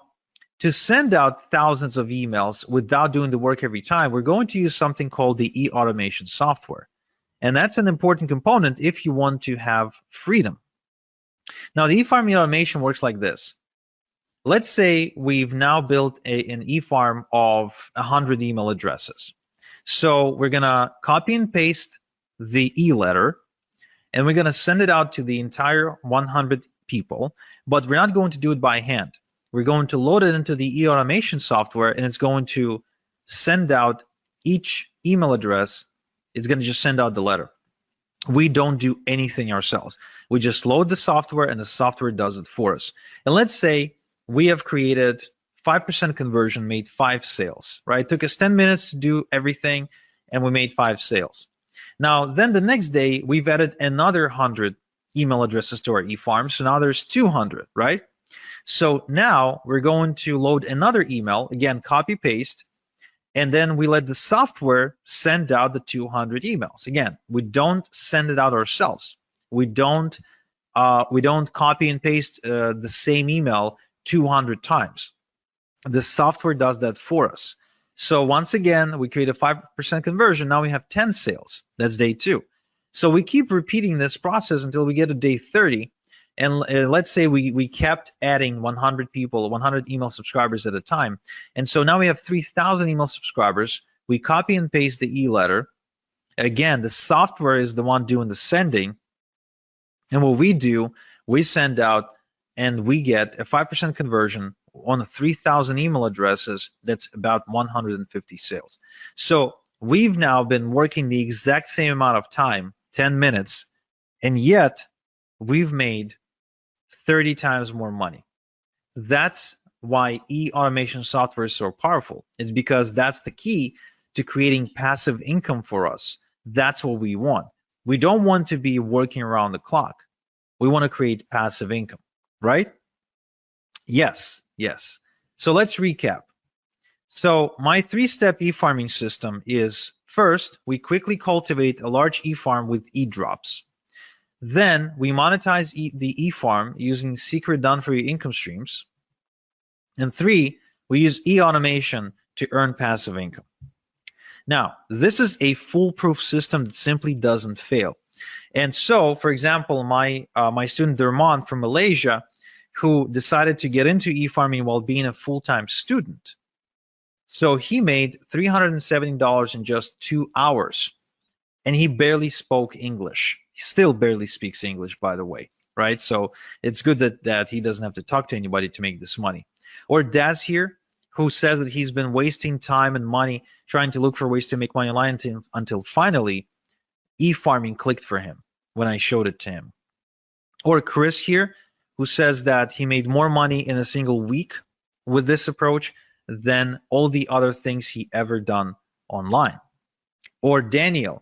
to send out thousands of emails without doing the work every time, we're going to use something called the e-automation software. And that's an important component if you want to have freedom. Now, the e-farm automation works like this. Let's say we've now built an e-farm of 100 email addresses. So we're going to copy and paste the e-letter, and we're going to send it out to the entire 100 people, but we're not going to do it by hand. We're going to load it into the e-automation software, and it's going to send out each email address. It's going to just send out the letter. We don't do anything ourselves. We just load the software, and the software does it for us. And let's say we have created 5% conversion, made 5 sales, right? It took us 10 minutes to do everything, and we made 5 sales. Now, then the next day, we've added another 100 email addresses to our e-farm, so now there's 200, right? So now we're going to load another email, again, copy paste, and then we let the software send out the 200 emails. Again, we don't send it out ourselves. We don't copy and paste the same email 200 times. The software does that for us. So once again, we create a 5% conversion. Now we have 10 sales. That's day 2. So we keep repeating this process until we get to day 30. And let's say we kept adding 100 people, 100 email subscribers at a time. And so now we have 3,000 email subscribers. We copy and paste the e-letter. Again, the software is the one doing the sending. And what we do, we send out and we get a 5% conversion on 3,000 email addresses. That's about 150 sales. So we've now been working the exact same amount of time, 10 minutes, and yet we've made 30 times more money. That's why e-automation software is so powerful. It's because that's the key to creating passive income for us. That's what we want. We don't want to be working around the clock. We want to create passive income, right? Yes. So let's recap. So my 3-step e-farming system is, first, we quickly cultivate a large e-farm with e-drops. Then we monetize the e-farm using secret done-for-you income streams. And 3, we use e-automation to earn passive income. Now, this is a foolproof system that simply doesn't fail. And so, for example, my student Dermon from Malaysia, who decided to get into e-farming while being a full-time student. So he made $370 in just 2 hours, and he barely spoke English. He still barely speaks English, by the way, right? So it's good that he doesn't have to talk to anybody to make this money. Or Daz here, who says that he's been wasting time and money trying to look for ways to make money online until finally e-farming clicked for him when I showed it to him. Or Chris here, who says that he made more money in a single week with this approach than all the other things he ever done online. Or Daniel,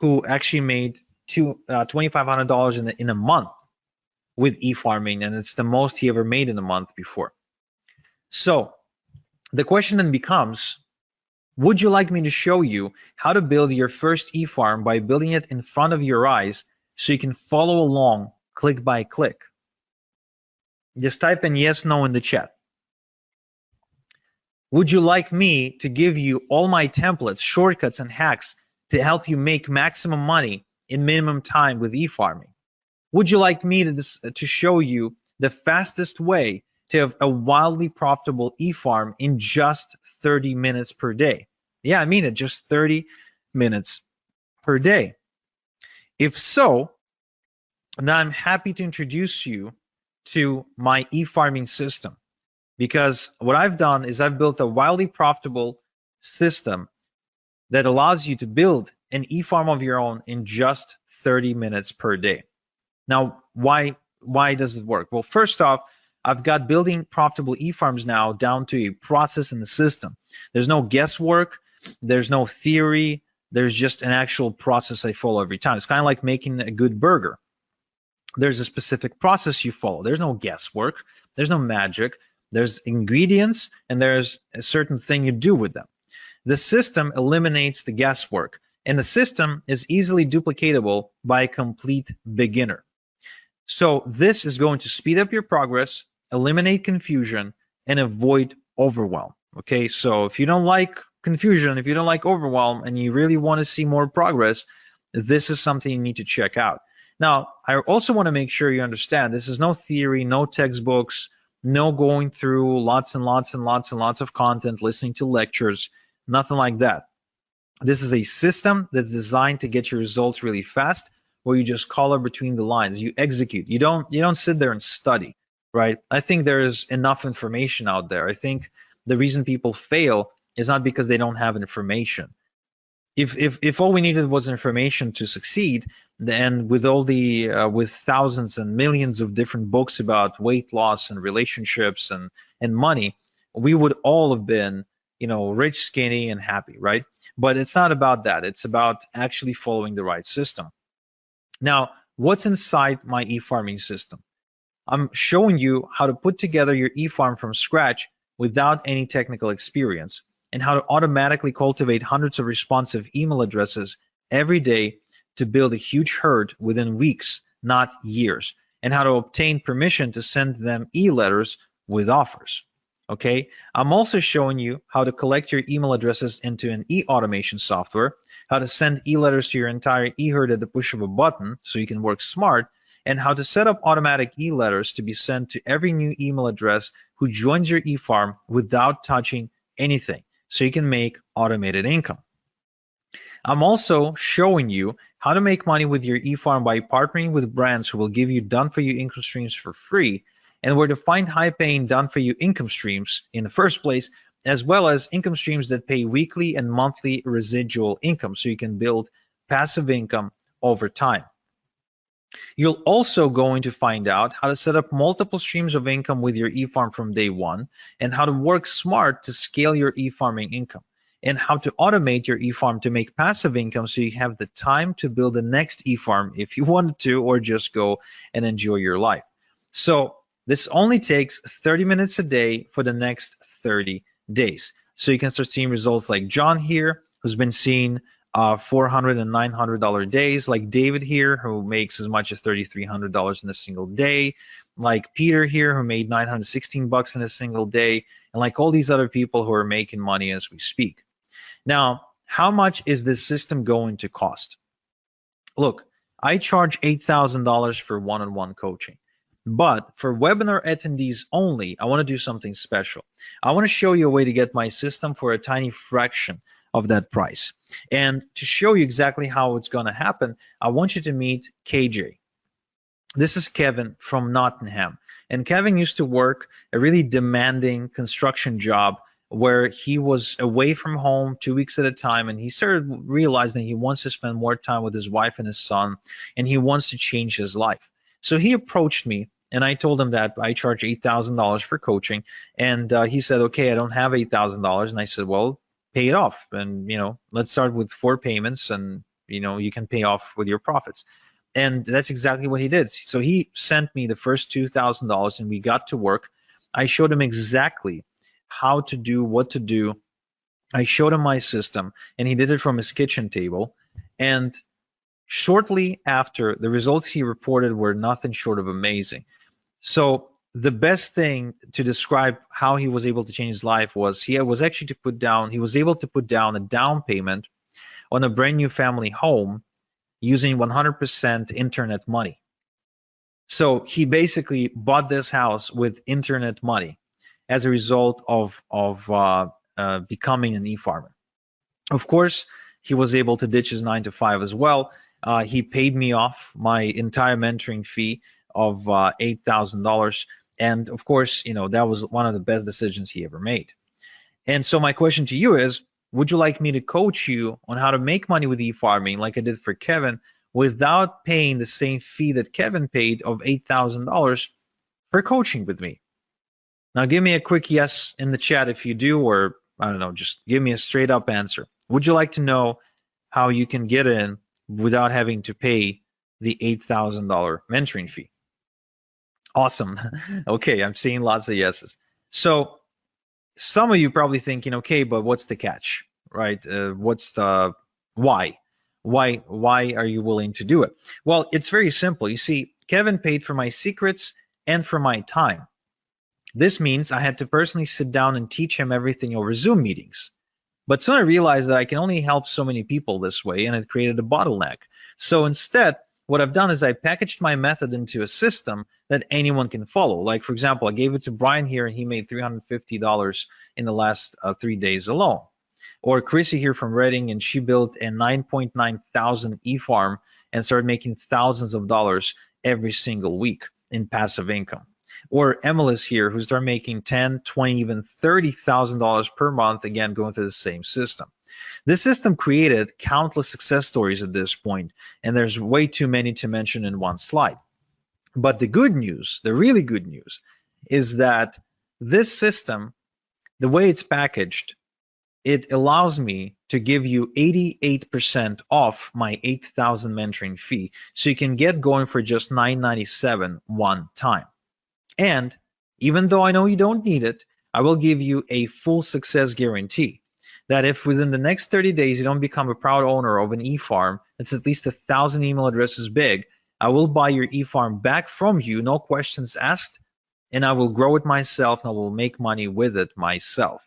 who actually made $2,500 in a month with e-farming, and it's the most he ever made in a month before. So the question then becomes, would you like me to show you how to build your first e-farm by building it in front of your eyes so you can follow along click by click? Just type in yes, no in the chat. Would you like me to give you all my templates, shortcuts, and hacks to help you make maximum money in minimum time with e-farming? Would you like me to show you the fastest way to have a wildly profitable e-farm in just 30 minutes per day? Yeah, I mean it, just 30 minutes per day. If so, then I'm happy to introduce you to my e-farming system, because what I've done is I've built a wildly profitable system that allows you to build an e-farm of your own in just 30 minutes per day. Now, why does it work? Well, first off, I've got building profitable e-farms now down to a process in the system. There's no guesswork, there's no theory, there's just an actual process I follow every time. It's kind of like making a good burger. There's a specific process you follow. There's no guesswork, there's no magic. There's ingredients and there's a certain thing you do with them. The system eliminates the guesswork, and the system is easily duplicatable by a complete beginner. So this is going to speed up your progress, eliminate confusion, and avoid overwhelm. Okay, so if you don't like confusion, if you don't like overwhelm, and you really want to see more progress, this is something you need to check out. Now, I also want to make sure you understand this is no theory, no textbooks, no going through lots and lots and lots and lots of content, listening to lectures, nothing like that. This is a system that's designed to get your results really fast, where you just color between the lines, you execute. You don't sit there and study, right? I think there's enough information out there. I think the reason people fail is not because they don't have information. If all we needed was information to succeed, then with all the with thousands and millions of different books about weight loss and relationships and money, we would all have been, you know, rich, skinny, and happy, right? But it's not about that. It's about actually following the right system. Now, what's inside my e-farming system? I'm showing you how to put together your e-farm from scratch without any technical experience, and how to automatically cultivate hundreds of responsive email addresses every day to build a huge herd within weeks, not years, and how to obtain permission to send them e-letters with offers. Okay, I'm also showing you how to collect your email addresses into an e-automation software, how to send e-letters to your entire e-herd at the push of a button so you can work smart, and how to set up automatic e-letters to be sent to every new email address who joins your e-farm without touching anything, so you can make automated income. I'm also showing you how to make money with your e-farm by partnering with brands who will give you done-for-you income streams for free, and where to find high-paying done-for-you income streams in the first place, as well as income streams that pay weekly and monthly residual income, so you can build passive income over time. You're also going to find out how to set up multiple streams of income with your e-farm from day one, and how to work smart to scale your e-farming income, and how to automate your e-farm to make passive income so you have the time to build the next e-farm if you wanted to, or just go and enjoy your life. So this only takes 30 minutes a day for the next 30 days. So you can start seeing results like John here, who's been seeing $400 and $900 days, like David here, who makes as much as $3,300 in a single day, like Peter here, who made $916 in a single day, and like all these other people who are making money as we speak. Now, how much is this system going to cost? Look, I charge $8,000 for one-on-one coaching. But for webinar attendees only, I want to do something special. I want to show you a way to get my system for a tiny fraction of that price. And to show you exactly how it's going to happen, I want you to meet KJ. This is Kevin from Nottingham. And Kevin used to work a really demanding construction job where he was away from home 2 weeks at a time, and he started realizing he wants to spend more time with his wife and his son, and he wants to change his life. So he approached me, and I told him that I charge $8,000 for coaching, and he said, okay, I don't have $8,000, and I said, well, pay it off, and let's start with 4 payments, and you can pay off with your profits. And that's exactly what he did. So he sent me the first $2,000, and we got to work. I showed him exactly how to do, what to do. I showed him my system, and he did it from his kitchen table. And shortly after, the results he reported were nothing short of amazing. So the best thing to describe how he was able to change his life was he was able to put down a down payment on a brand new family home using 100% internet money. So he basically bought this house with internet money as a result of becoming an e-farmer. Of course, he was able to ditch his 9 to 5 as well. He paid me off my entire mentoring fee of $8,000, and of course, that was one of the best decisions he ever made. And so my question to you is, would you like me to coach you on how to make money with e-farming like I did for Kevin without paying the same fee that Kevin paid of $8,000 for coaching with me? Now give me a quick yes in the chat if you do, or I don't know, just give me a straight up answer. Would you like to know how you can get in without having to pay the $8,000 mentoring fee? Awesome. Okay, I'm seeing lots of yeses. So some of you probably thinking, okay, but what's the catch, right? What's the why? Why are you willing to do it? Well, it's very simple. You see, Kevin paid for my secrets and for my time. This means I had to personally sit down and teach him everything over Zoom meetings. But soon I realized that I can only help so many people this way, and it created a bottleneck. So instead, what I've done is I packaged my method into a system that anyone can follow. Like, for example, I gave it to Brian here, and he made $350 in the last 3 days alone. Or Chrissy here from Reading, and she built a 9.9 thousand e-farm and started making thousands of dollars every single week in passive income. Or Emily's here, who started making 10, 20, even $30,000 per month, again, going through the same system. This system created countless success stories at this point, and there's way too many to mention in one slide. But the good news, the really good news, is that this system, the way it's packaged, it allows me to give you 88% off my 8,000 mentoring fee, so you can get going for just $997 one time. And even though I know you don't need it, I will give you a full success guarantee that if within the next 30 days you don't become a proud owner of an e-farm that's at least 1,000 email addresses big, I will buy your e-farm back from you, no questions asked, and I will grow it myself and I will make money with it myself.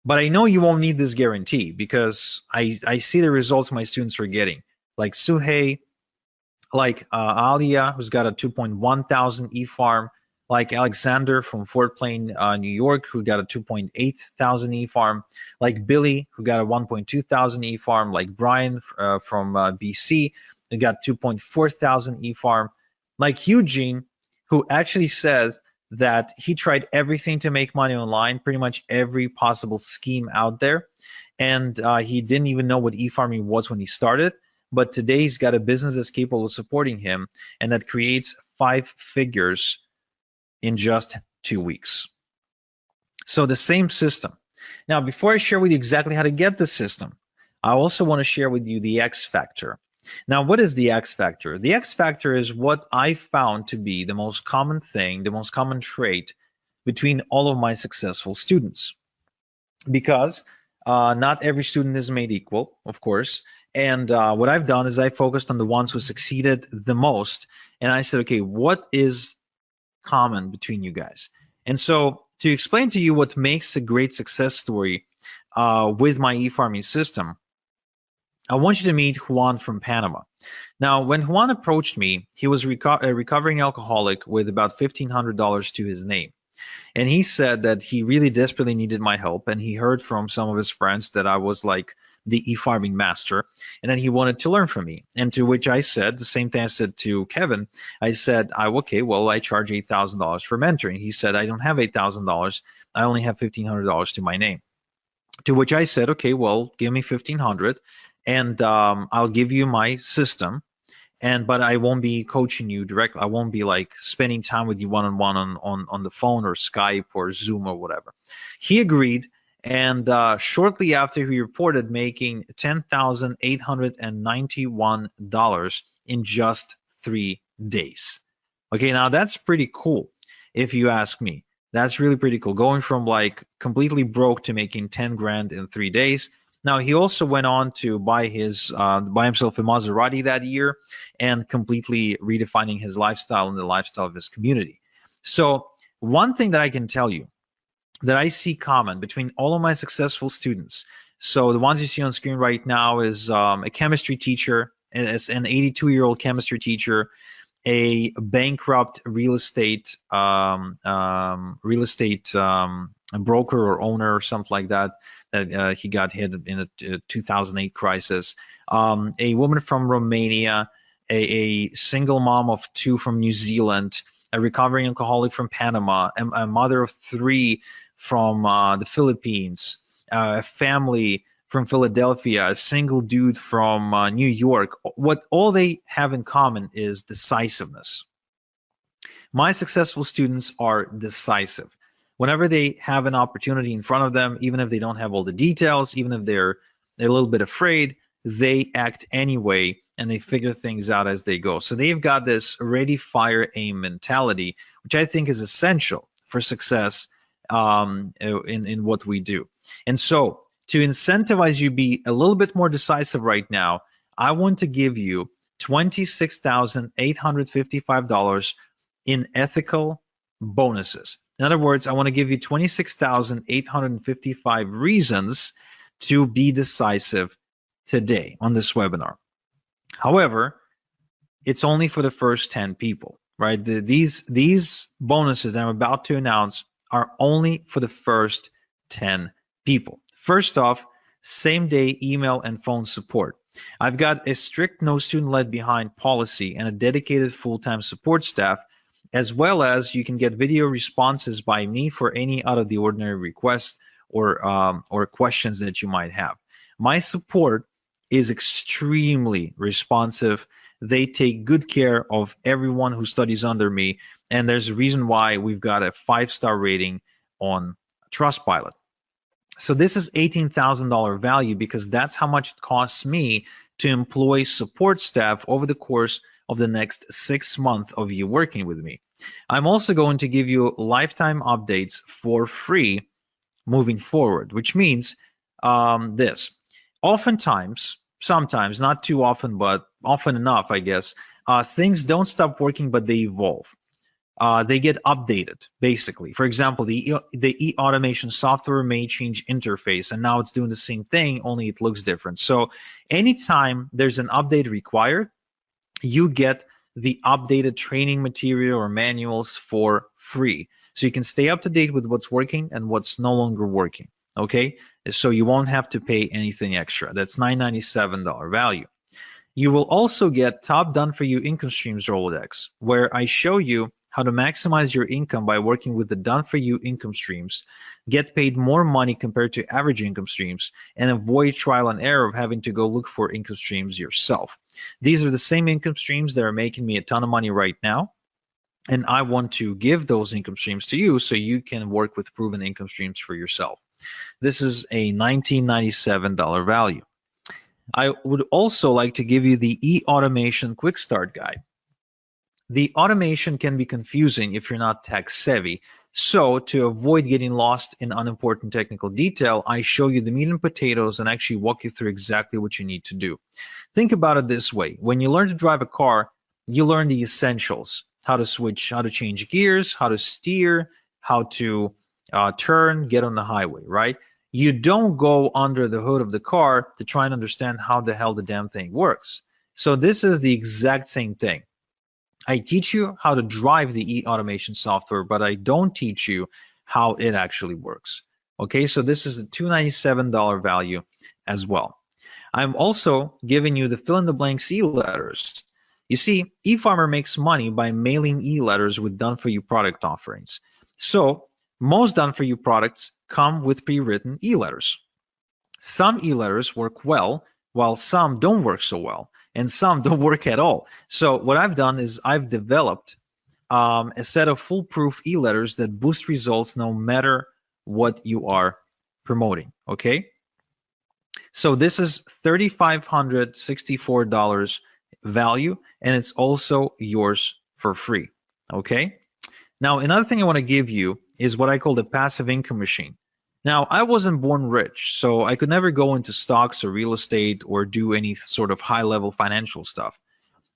But I know you won't need this guarantee because I see the results my students are getting, like Suhei, like Alia, who's got a 2.1 thousand e-farm, like Alexander from Fort Plain, New York, who got a 2.8 thousand e-farm, like Billy, who got a 1.2 thousand e-farm, like Brian from BC, who got 2.4 thousand e-farm, like Eugene, who actually says that he tried everything to make money online, pretty much every possible scheme out there, and he didn't even know what e-farming was when he started. But today he's got a business that's capable of supporting him, and that creates 5 figures in just 2 weeks. So the same system. Now, before I share with you exactly how to get the system, I also want to share with you the X factor. Now, what is the X factor? The X factor is what I found to be the most common thing, the most common trait between all of my successful students. Because not every student is made equal, of course. And what I've done is I focused on the ones who succeeded the most. And I said, okay, what is common between you guys? And so to explain to you what makes a great success story with my e-farming system, I want you to meet Juan from Panama. Now, when Juan approached me, he was a recovering alcoholic with about $1,500 to his name. And he said that he really desperately needed my help, and he heard from some of his friends that I was like the e-farming master, and then he wanted to learn from me. And to which I said the same thing I said to Kevin. I said, okay, well, I charge $8,000 for mentoring. He said, I don't have $8,000. I only have $1,500 to my name. To which I said, okay, well, give me $1,500, and I'll give you my system. But I won't be coaching you directly. I won't be like spending time with you one-on-one on the phone or Skype or Zoom or whatever. He agreed, and shortly after, he reported making $10,891 in just 3 days. Okay, now that's pretty cool if you ask me. That's really pretty cool. Going from like completely broke to making 10 grand in 3 days. Now he also went on to buy himself a Maserati that year, and completely redefining his lifestyle and the lifestyle of his community. So one thing that I can tell you that I see common between all of my successful students. So the ones you see on screen right now is a chemistry teacher, as an 82-year-old chemistry teacher, a bankrupt broker or owner or something like that, that he got hit in the 2008 crisis. A woman from Romania, a single mom of two from New Zealand, a recovering alcoholic from Panama, a mother of three from the Philippines, a family from Philadelphia, a single dude from New York. What all they have in common is decisiveness. My successful students are decisive. Whenever they have an opportunity in front of them, even if they don't have all the details, even if they're a little bit afraid, they act anyway and they figure things out as they go. So they've got this ready, fire, aim mentality, which I think is essential for success in what we do. And so to incentivize you be a little bit more decisive right now, I want to give you $26,855 in ethical bonuses. In other words, I want to give you 26,855 reasons to be decisive today on this webinar. However, it's only for the first 10 people, right? These bonuses that I'm about to announce are only for the first 10 people. First off, same day email and phone support. I've got a strict no student left behind policy and a dedicated full-time support staff, as well as you can get video responses by me for any out of the ordinary requests or questions that you might have. My support is extremely responsive. They take good care of everyone who studies under me, and there's a reason why we've got a 5-star rating on Trustpilot. So this is $18,000 value because that's how much it costs me to employ support staff over the course of the next 6 months of you working with me. I'm also going to give you lifetime updates for free moving forward, which means this. Oftentimes, sometimes, not too often, but often enough, I guess, things don't stop working, but they evolve. They get updated, basically. For example, the e-automation software may change interface, and now it's doing the same thing, only it looks different. So anytime there's an update required, you get the updated training material or manuals for free. So you can stay up to date with what's working and what's no longer working, okay? So you won't have to pay anything extra. That's $997 value. You will also get Top Done For You Income Streams Rolodex, where I show you how to maximize your income by working with the Done For You income streams, get paid more money compared to average income streams, and avoid trial and error of having to go look for income streams yourself. These are the same income streams that are making me a ton of money right now, and I want to give those income streams to you so you can work with proven income streams for yourself. This is a $1997 value. I would also like to give you the e-automation quick start guide. The automation can be confusing if you're not tech savvy. So to avoid getting lost in unimportant technical detail, I show you the meat and potatoes and actually walk you through exactly what you need to do. Think about it this way. When you learn to drive a car, you learn the essentials: how to switch, how to change gears, how to steer, how to turn, get on the highway, right? You don't go under the hood of the car to try and understand how the hell the damn thing works. So this is the exact same thing. I teach you how to drive the e-automation software, but I don't teach you how it actually works. Okay, so this is a $297 value as well. I'm also giving you the fill-in-the-blanks e-letters. You see, eFarmer makes money by mailing e-letters with done-for-you product offerings. So most done-for-you products come with pre-written e-letters. Some e-letters work well, while some don't work so well, and some don't work at all. So what I've done is I've developed a set of foolproof e-letters that boost results no matter what you are promoting, okay? So this is $3,564 value, and it's also yours for free, okay? Now, another thing I want to give you is what I call the passive income machine. Now, I wasn't born rich, so I could never go into stocks or real estate or do any sort of high level financial stuff.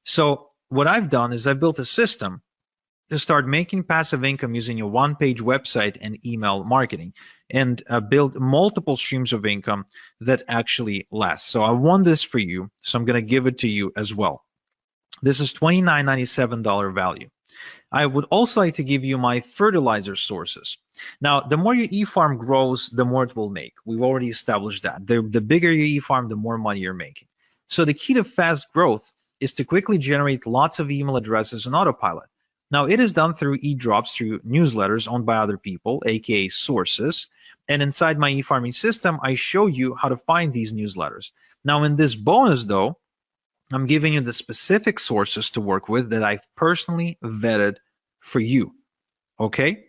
So what I've done is I built a system to start making passive income using a one-page website and email marketing, and build multiple streams of income that actually last. So I want this for you, so I'm going to give it to you as well. This is $29.97 value. I would also like to give you my fertilizer sources. Now, the more your e-farm grows, the more it will make. We've already established that. The bigger your e-farm, the more money you're making. So the key to fast growth is to quickly generate lots of email addresses on autopilot. Now, it is done through e-drops, through newsletters owned by other people, aka sources. And inside my e-farming system, I show you how to find these newsletters. Now, in this bonus, though, I'm giving you the specific sources to work with that I've personally vetted for you. Okay?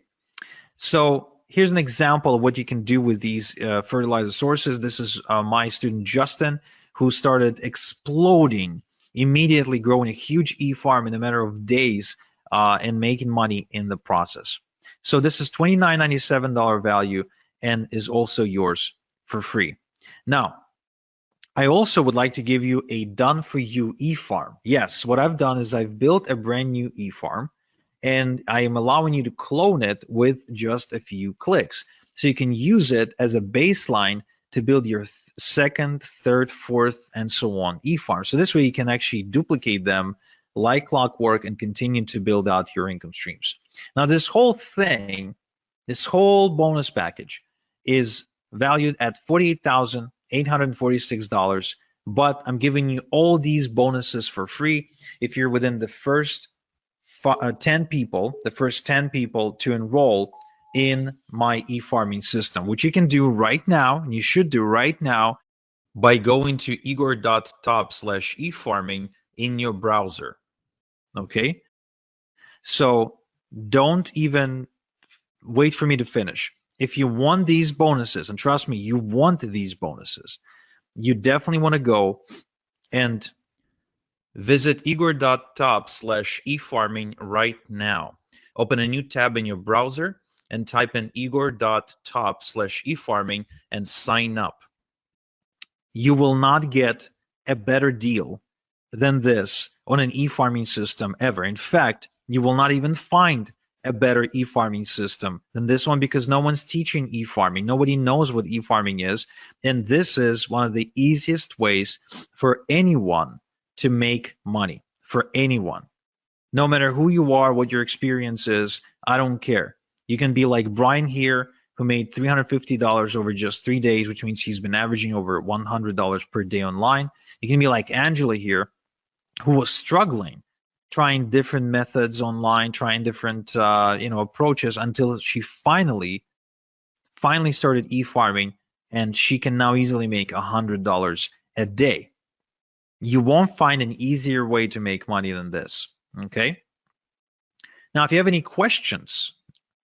So here's an example of what you can do with these fertilizer sources. This is my student Justin, who started exploding, immediately growing a huge e-farm in a matter of days and making money in the process. So this is $29.97 value and is also yours for free. Now, I also would like to give you a done for you e-farm. Yes, what I've done is I've built a brand new e-farm, and I am allowing you to clone it with just a few clicks. So you can use it as a baseline to build your second, third, fourth, and so on e-farm. So this way you can actually duplicate them like clockwork and continue to build out your income streams. Now this whole thing, this whole bonus package is valued at $48,846, but I'm giving you all these bonuses for free if you're within the first 10 people, the first 10 people to enroll in my e-farming system, which you can do right now, and you should do right now by going to igor.top/efarming in your browser. Okay? So don't even wait for me to finish. If you want these bonuses, and trust me, you want these bonuses, you definitely want to go and visit igor.top/efarming right now. Open a new tab in your browser and type in igor.top/efarming and sign up. You will not get a better deal than this on an e-farming system ever. In fact, you will not even find a better e-farming system than this one, because no one's teaching e-farming. Nobody knows what e-farming is. And this is one of the easiest ways for anyone to make money, for anyone. No matter who you are, what your experience is, I don't care. You can be like Brian here, who made $350 over just 3 days, which means he's been averaging over $100 per day online. You can be like Angela here, who was struggling, trying different methods online, trying different approaches until she finally started e-farming, and she can now easily make $100 a day. You won't find an easier way to make money than this. Okay? Now, if you have any questions,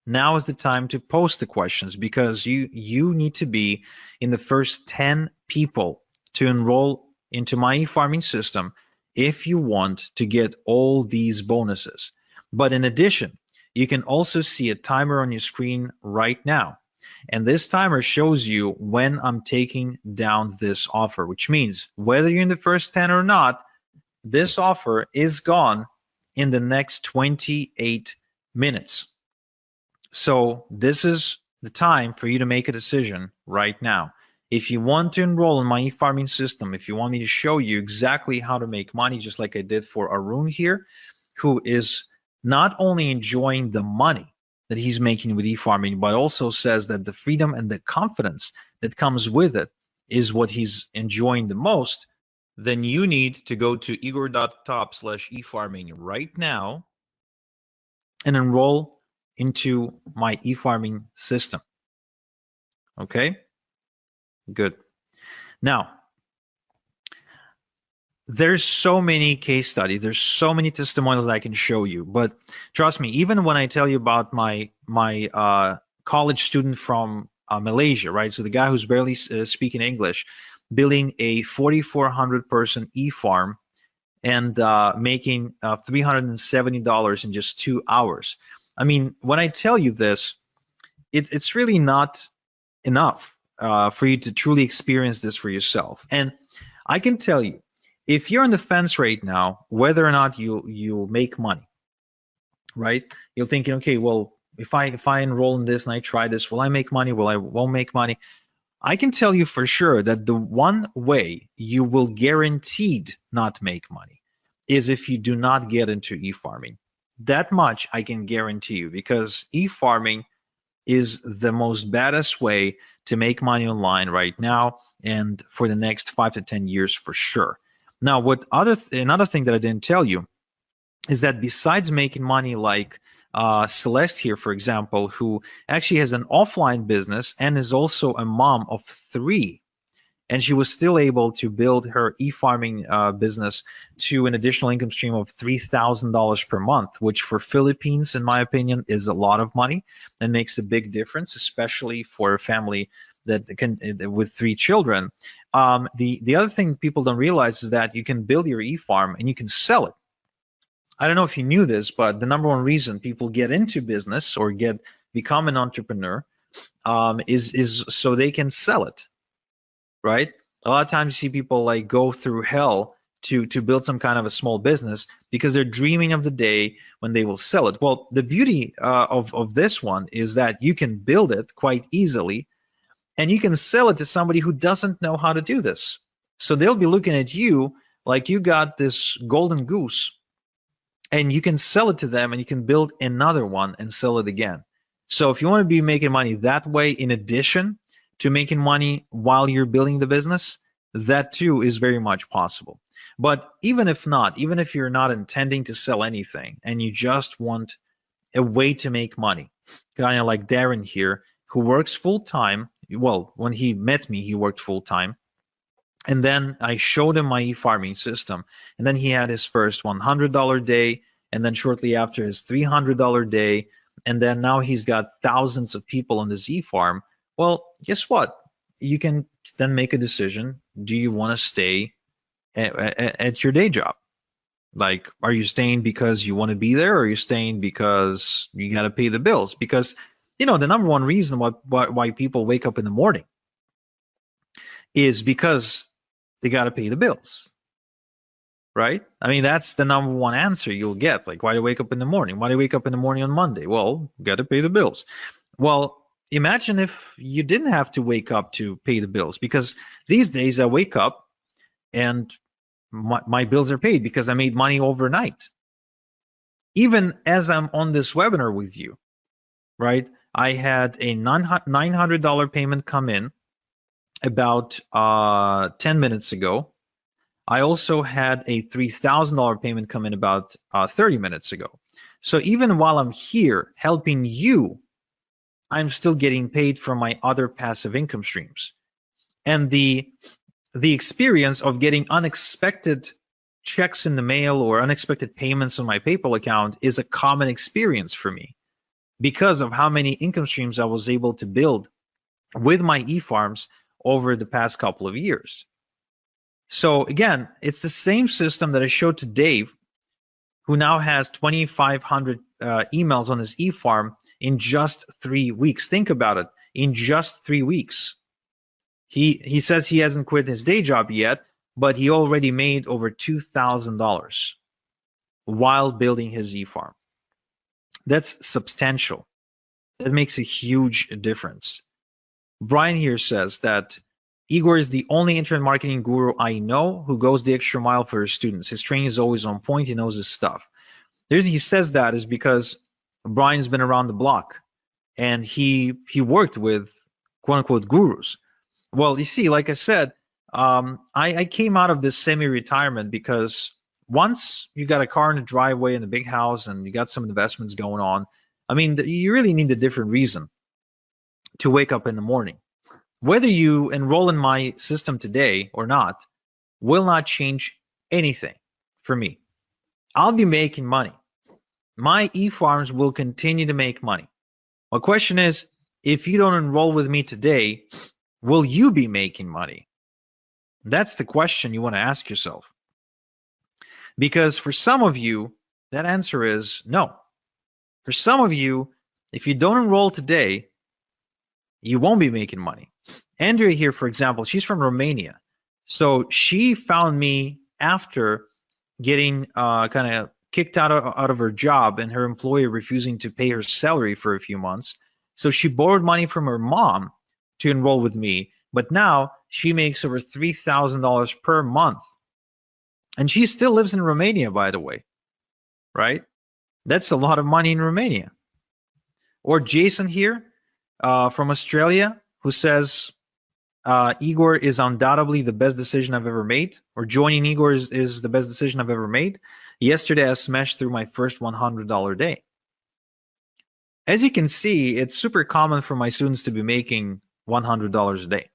now is the time to post the questions, because you need to be in the first 10 people to enroll into my e-farming system if you want to get all these bonuses. But in addition, you can also see a timer on your screen right now. And this timer shows you when I'm taking down this offer, which means whether you're in the first 10 or not, this offer is gone in the next 28 minutes. So this is the time for you to make a decision right now. If you want to enroll in my e-farming system, if you want me to show you exactly how to make money, just like I did for Arun here, who is not only enjoying the money that he's making with e-farming, but also says that the freedom and the confidence that comes with it is what he's enjoying the most, then you need to go to igor.top/efarming right now and enroll into my e-farming system. Okay? Good. Now, there's so many case studies, there's so many testimonials that I can show you, but trust me, even when I tell you about my college student from Malaysia, right? So the guy who's barely speaking English, building a 4,400 person e-farm and making $370 in just 2 hours. I mean, when I tell you this, it's really not enough for you to truly experience this for yourself. And I can tell you, if you're on the fence right now, whether or not you'll make money, right? You're thinking, okay, well, if I enroll in this and I try this, will I make money? Will I won't make money? I can tell you for sure that the one way you will guaranteed not make money is if you do not get into e-farming. That much I can guarantee you, because e-farming is the most baddest way to make money online right now and for the next 5 to 10 years for sure. Now, another thing that I didn't tell you is that besides making money like Celeste here, for example, who actually has an offline business and is also a mom of 3, and she was still able to build her e-farming business to an additional income stream of $3,000 per month, which for Philippines, in my opinion, is a lot of money and makes a big difference, especially for a family that can with 3 children. The other thing people don't realize is that you can build your e-farm and you can sell it. I don't know if you knew this, but the number one reason people get into business or become an entrepreneur is so they can sell it, right? A lot of times you see people like go through hell to build some kind of a small business because they're dreaming of the day when they will sell it. Well, the beauty of this one is that you can build it quite easily, and you can sell it to somebody who doesn't know how to do this. So they'll be looking at you like you got this golden goose, and you can sell it to them, and you can build another one and sell it again. So if you want to be making money that way, in addition to making money while you're building the business, that too is very much possible. But even if not, even if you're not intending to sell anything and you just want a way to make money, kind of like Darren here, who works full time. Well, when he met me, he worked full time. And then I showed him my e-farming system. And then he had his first $100 day. And then shortly after, his $300 day. And then now he's got thousands of people on this e-farm. Well, guess what? You can then make a decision. Do you want to stay at your day job? Like, are you staying because you want to be there, or are you staying because you got to pay the bills? Because, the number one reason why people wake up in the morning is because they got to pay the bills, right? I mean, that's the number one answer you'll get. Like, why do you wake up in the morning? Why do you wake up in the morning on Monday? Well, got to pay the bills. Well, imagine if you didn't have to wake up to pay the bills, because these days I wake up and my bills are paid because I made money overnight. Even as I'm on this webinar with you, right? I had a $900 payment come in about 10 minutes ago. I also had a $3,000 payment come in about 30 minutes ago. So even while I'm here helping you, I'm still getting paid from my other passive income streams. And the experience of getting unexpected checks in the mail or unexpected payments on my PayPal account is a common experience for me because of how many income streams I was able to build with my e-farms over the past couple of years. So again, it's the same system that I showed to Dave, who now has 2,500 emails on his e-farm in just 3 weeks. Think about it, in just 3 weeks. He says he hasn't quit his day job yet, but he already made over $2,000 while building his e-farm. That's substantial. That makes a huge difference. Brian here says that Igor is the only internet marketing guru I know who goes the extra mile for his students. His training is always on point. He knows his stuff. The reason he says that is because Brian's been around the block and he worked with quote unquote gurus. Well, you see, like I said, I came out of this semi-retirement because once you got a car in the driveway and a big house and you got some investments going on, I mean, you really need a different reason to wake up in the morning. Whether you enroll in my system today or not will not change anything for me. I'll be making money. My e-farms will continue to make money. My question is, if you don't enroll with me today, will you be making money? That's the question you want to ask yourself. Because for some of you, that answer is no. For some of you, if you don't enroll today, you won't be making money. Andrea here, for example, she's from Romania. So she found me after getting kind of kicked out of her job and her employer refusing to pay her salary for a few months. So she borrowed money from her mom to enroll with me. But now she makes over $3,000 per month. And she still lives in Romania, by the way, right? That's a lot of money in Romania. Or Jason here from Australia, who says, Igor is undoubtedly the best decision I've ever made, or joining Igor is the best decision I've ever made. Yesterday, I smashed through my first $100 day. As you can see, it's super common for my students to be making $100 a day.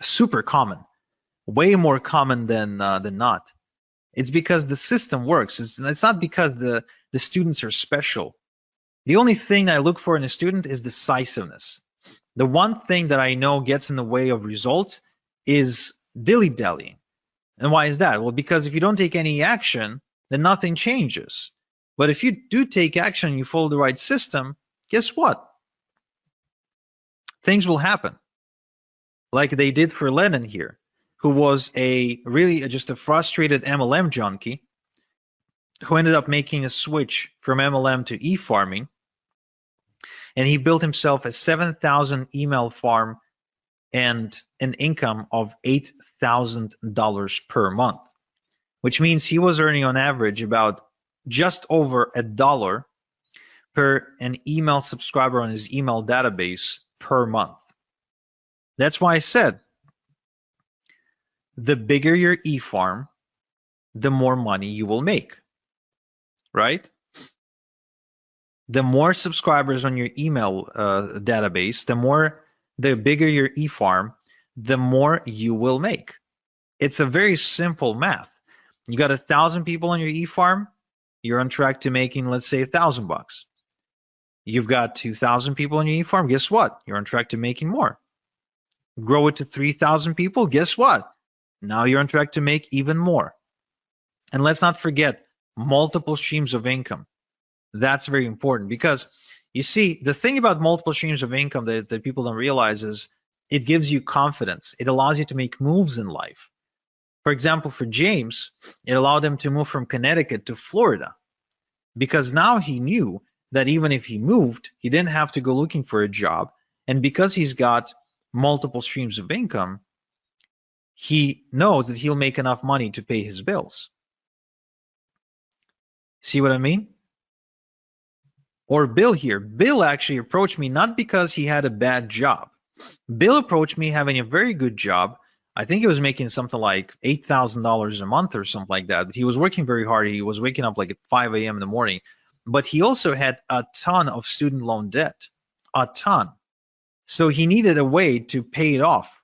Super common, way more common than not. It's because the system works. It's not because the students are special. The only thing I look for in a student is decisiveness. The one thing that I know gets in the way of results is dilly-dallying. And why is that? Well, because if you don't take any action, then nothing changes. But if you do take action and you follow the right system, guess what? Things will happen. Like they did for Lennon here, who was just a frustrated MLM junkie who ended up making a switch from MLM to e-farming. And he built himself a 7,000 email farm and an income of $8,000 per month, which means he was earning on average about just over $1 per an email subscriber on his email database per month. That's why I said, the bigger your e-farm, the more money you will make, right? The more subscribers on your email database, the bigger your e-farm, the more you will make. It's a very simple math. You got 1,000 people on your e-farm, you're on track to making, let's say, $1,000. You've got 2,000 people on your e-farm, guess what? You're on track to making more. Grow it to 3,000 people, guess what? Now you're on track to make even more. And let's not forget multiple streams of income. That's very important because you see, the thing about multiple streams of income that people don't realize is it gives you confidence. It allows you to make moves in life. For example, for James, it allowed him to move from Connecticut to Florida because now he knew that even if he moved, he didn't have to go looking for a job. And because he's got multiple streams of income, he knows that he'll make enough money to pay his bills. See what I mean? Or Bill here. Bill actually approached me not because he had a bad job. Bill approached me having a very good job. I think he was making something like $8,000 a month or something like that. But he was working very hard. He was waking up like at 5 a.m. in the morning. But he also had a ton of student loan debt. A ton. So he needed a way to pay it off.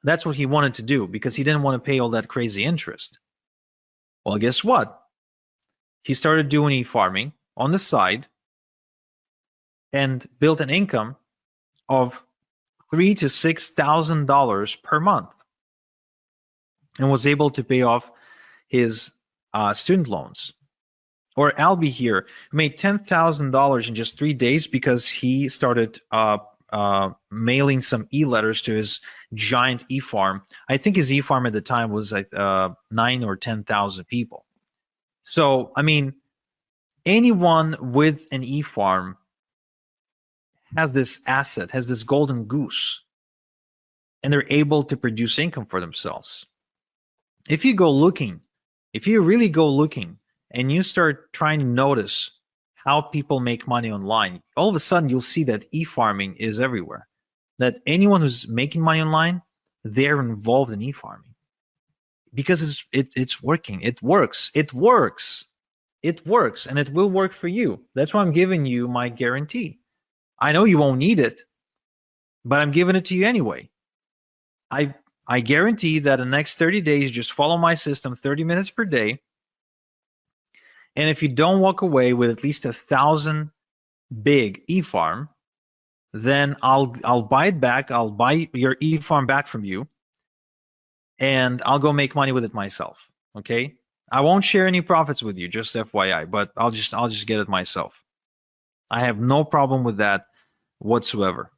That's what he wanted to do because he didn't want to pay all that crazy interest. Well, guess what? He started doing e-farming on the side and built an income of $3,000 to $6,000 per month and was able to pay off his student loans. Or Albie here made $10,000 in just 3 days because he started mailing some e-letters to his giant e-farm. I think his e-farm at the time was 9 or 10,000 people. So, I mean, anyone with an e-farm has this asset, has this golden goose, and they're able to produce income for themselves. If you really go looking and you start trying to notice how people make money online, all of a sudden you'll see that e-farming is everywhere. That anyone who's making money online, they're involved in e-farming because it's working. It works. It works. It works, and it will work for you. That's why I'm giving you my guarantee. I know you won't need it, but I'm giving it to you anyway. I guarantee that in the next 30 days, just follow my system 30 minutes per day. And if you don't walk away with at least 1,000 big e-farm, then I'll buy it back. I'll buy your e-farm back from you, and I'll go make money with it myself. Okay? I won't share any profits with you, just FYI, but I'll just get it myself. I have no problem with that whatsoever.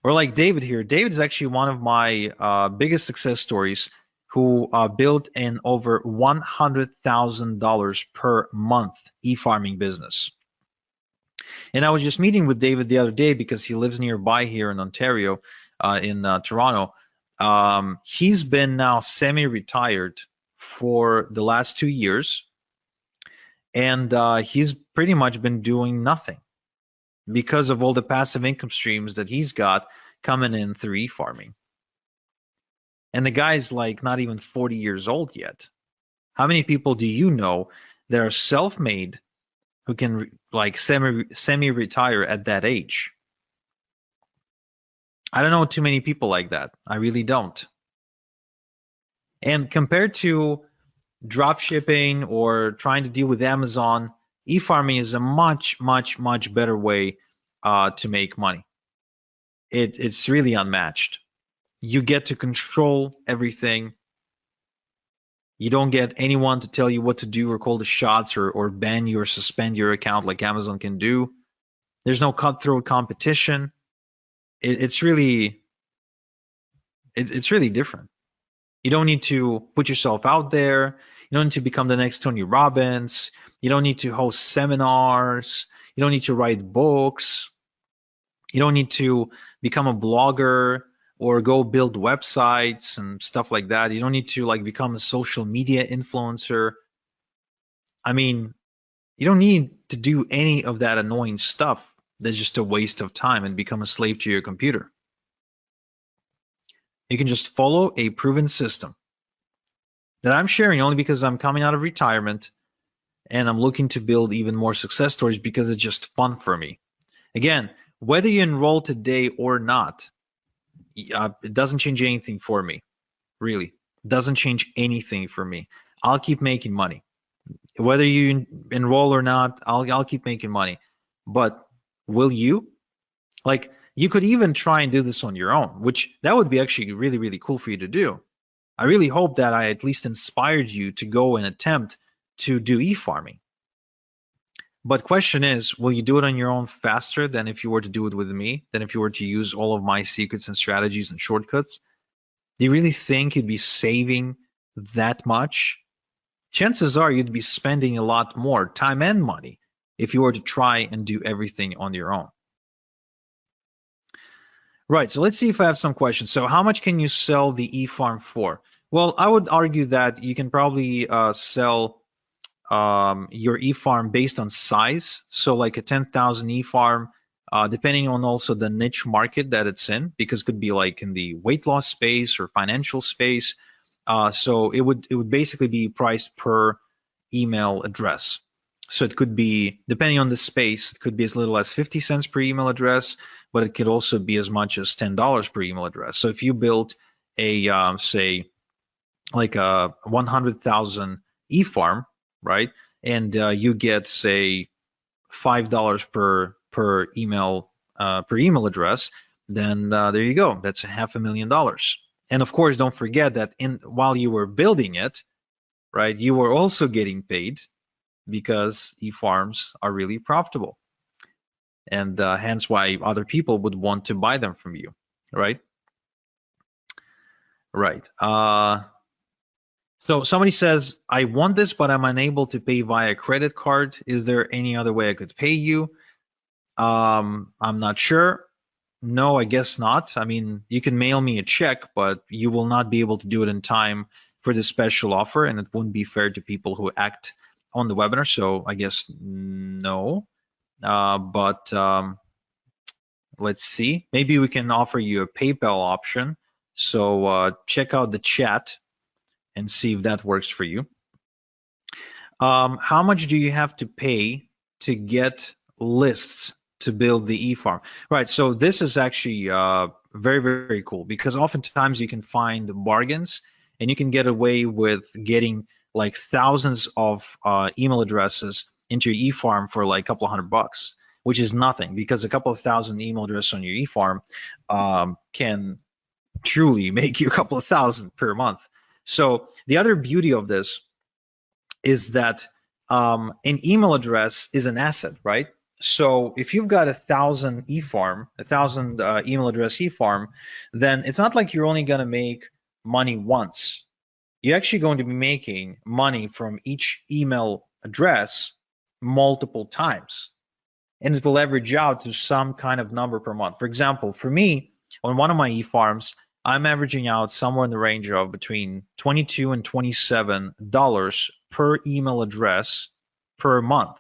Or like David here. David is actually one of my biggest success stories, who built an over $100,000 per month e-farming business. And I was just meeting with David the other day because he lives nearby here in Ontario, in Toronto. He's been now semi-retired for the last 2 years, and he's pretty much been doing nothing because of all the passive income streams that he's got coming in through e-farming. And the guy's like not even 40 years old yet. How many people do you know that are self-made who can like semi-retire at that age? I don't know too many people like that. I really don't. And compared to drop shipping or trying to deal with Amazon, e-farming is a much, much, much better way to make money. It's really unmatched. You get to control everything. You don't get anyone to tell you what to do or call the shots, or ban you or suspend your account like Amazon can do. There's no cutthroat competition. It's really different. You don't need to put yourself out there. You don't need to become the next Tony Robbins. You don't need to host seminars. You don't need to write books. You don't need to become a blogger or go build websites and stuff like that. You don't need to like become a social media influencer. I mean, you don't need to do any of that annoying stuff that's just a waste of time and become a slave to your computer. You can just follow a proven system that I'm sharing only because I'm coming out of retirement and I'm looking to build even more success stories because it's just fun for me. Again, whether you enroll today or not, it doesn't change anything for me. Really, it doesn't change anything for me. I'll keep making money. Whether you enroll or not, I'll keep making money. But will you? Like, you could even try and do this on your own, which that would be actually really, really cool for you to do. I really hope that I at least inspired you to go and attempt to do e-farming. But question is, will you do it on your own faster than if you were to do it with me, than if you were to use all of my secrets and strategies and shortcuts? Do you really think you'd be saving that much? Chances are you'd be spending a lot more time and money if you were to try and do everything on your own. Right, so let's see if I have some questions. So how much can you sell the e-farm for? Well, I would argue that you can probably sell your e-farm based on size. So like a 10,000 e-farm, depending on also the niche market that it's in, because it could be like in the weight loss space or financial space. So it would basically be priced per email address. So it could be, depending on the space, it could be as little as 50 cents per email address, but it could also be as much as $10 per email address. So if you built a, say, like a 100,000 e-farm, right, and you get, say, $5 per email address, then there you go. That's $500,000. And of course, don't forget that while you were building it, right, you were also getting paid because e-farms are really profitable, and hence why other people would want to buy them from you, right? Right. So somebody says, I want this, but I'm unable to pay via credit card. Is there any other way I could pay you? I'm not sure. No, I guess not. I mean, you can mail me a check, but you will not be able to do it in time for this special offer, and it wouldn't be fair to people who act on the webinar. So I guess no. But let's see. Maybe we can offer you a PayPal option. So check out the chat and see if that works for you. How much do you have to pay to get lists to build the e-farm? Right, so this is actually very, very cool, because oftentimes you can find bargains and you can get away with getting like thousands of email addresses into your e-farm for like a couple of $100, which is nothing, because a couple of thousand email addresses on your e-farm can truly make you a couple of thousand per month. So the other beauty of this is that an email address is an asset, right? So if you've got 1,000 e-farm, 1,000 email address e-farm, then it's not like you're only going to make money once. You're actually going to be making money from each email address multiple times, and it will average out to some kind of number per month. For example, for me, on one of my e-farms, I'm averaging out somewhere in the range of between $22 and $27 per email address per month.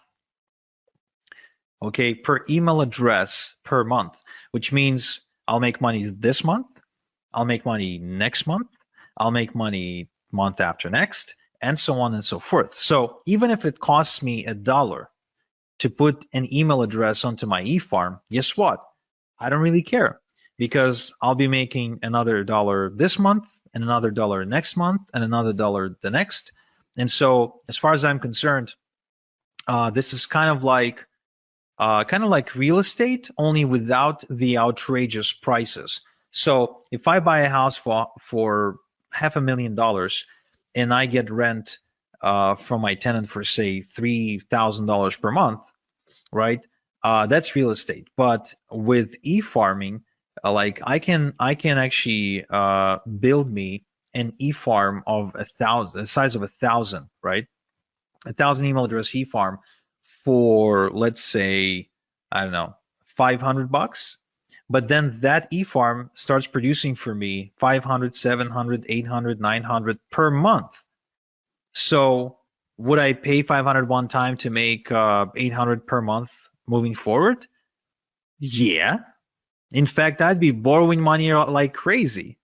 Okay, per email address per month, which means I'll make money this month, I'll make money next month, I'll make money month after next, and so on and so forth. So even if it costs me $1 to put an email address onto my e-farm, guess what? I don't really care, because I'll be making another dollar this month and another dollar next month and another dollar the next. And so as far as I'm concerned, this is kind of like real estate, only without the outrageous prices. So if I buy a house for $500,000 and I get rent from my tenant for say $3,000 per month, right? That's real estate. But with e-farming, like I can actually build me an e-farm of 1,000, the size of 1,000, right? 1,000 email address e-farm for, let's say, I don't know, $500. But then that e-farm starts producing for me 500, 700, 800, 900 per month. So would I pay 500 one time to make 800 per month moving forward? Yeah. In fact, I'd be borrowing money like crazy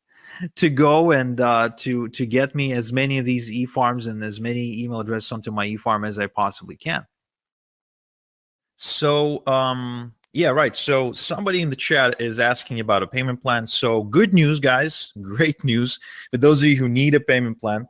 to go and to get me as many of these e-farms and as many email addresses onto my e-farm as I possibly can. So, yeah, right. So somebody in the chat is asking about a payment plan. So good news, guys. Great news for those of you who need a payment plan,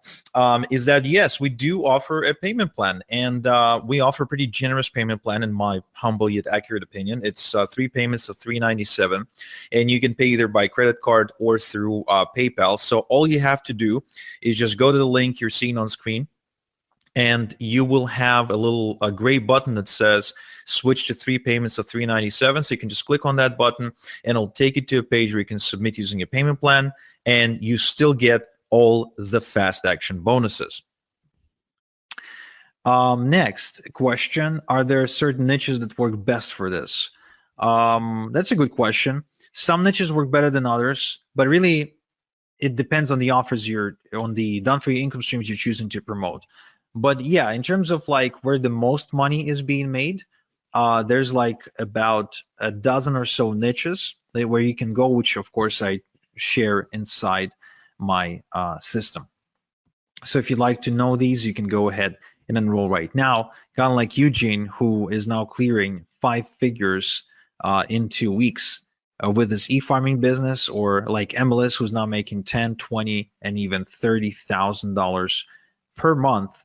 is that yes, we do offer a payment plan, and we offer a pretty generous payment plan in my humble yet accurate opinion. It's 3 payments of $397, and you can pay either by credit card or through PayPal. So all you have to do is just go to the link you're seeing on screen, and you will have a gray button that says switch to 3 payments of $397. So you can just click on that button and it'll take you to a page where you can submit using a payment plan, and you still get all the fast action bonuses. Next question, are there certain niches that work best for this? That's a good question. Some niches work better than others, but really it depends on the offers on the done for you income streams you're choosing to promote. But yeah, in terms of like where the most money is being made, there's like about a dozen or so niches where you can go, which of course I share inside my system. So if you'd like to know these, you can go ahead and enroll right now. Kind of like Eugene, who is now clearing 5 figures in 2 weeks with his e-farming business, or like MLS, who's now making 10, 20, and even $30,000 per month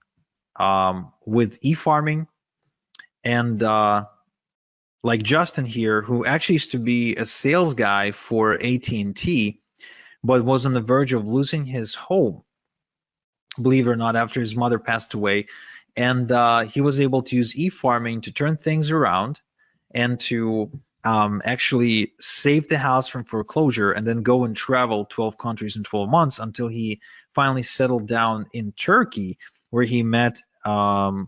with e-farming. And like Justin here, who actually used to be a sales guy for AT&T, but was on the verge of losing his home, believe it or not, after his mother passed away. And he was able to use e-farming to turn things around and to actually save the house from foreclosure, and then go and travel 12 countries in 12 months until he finally settled down in Turkey, where he met a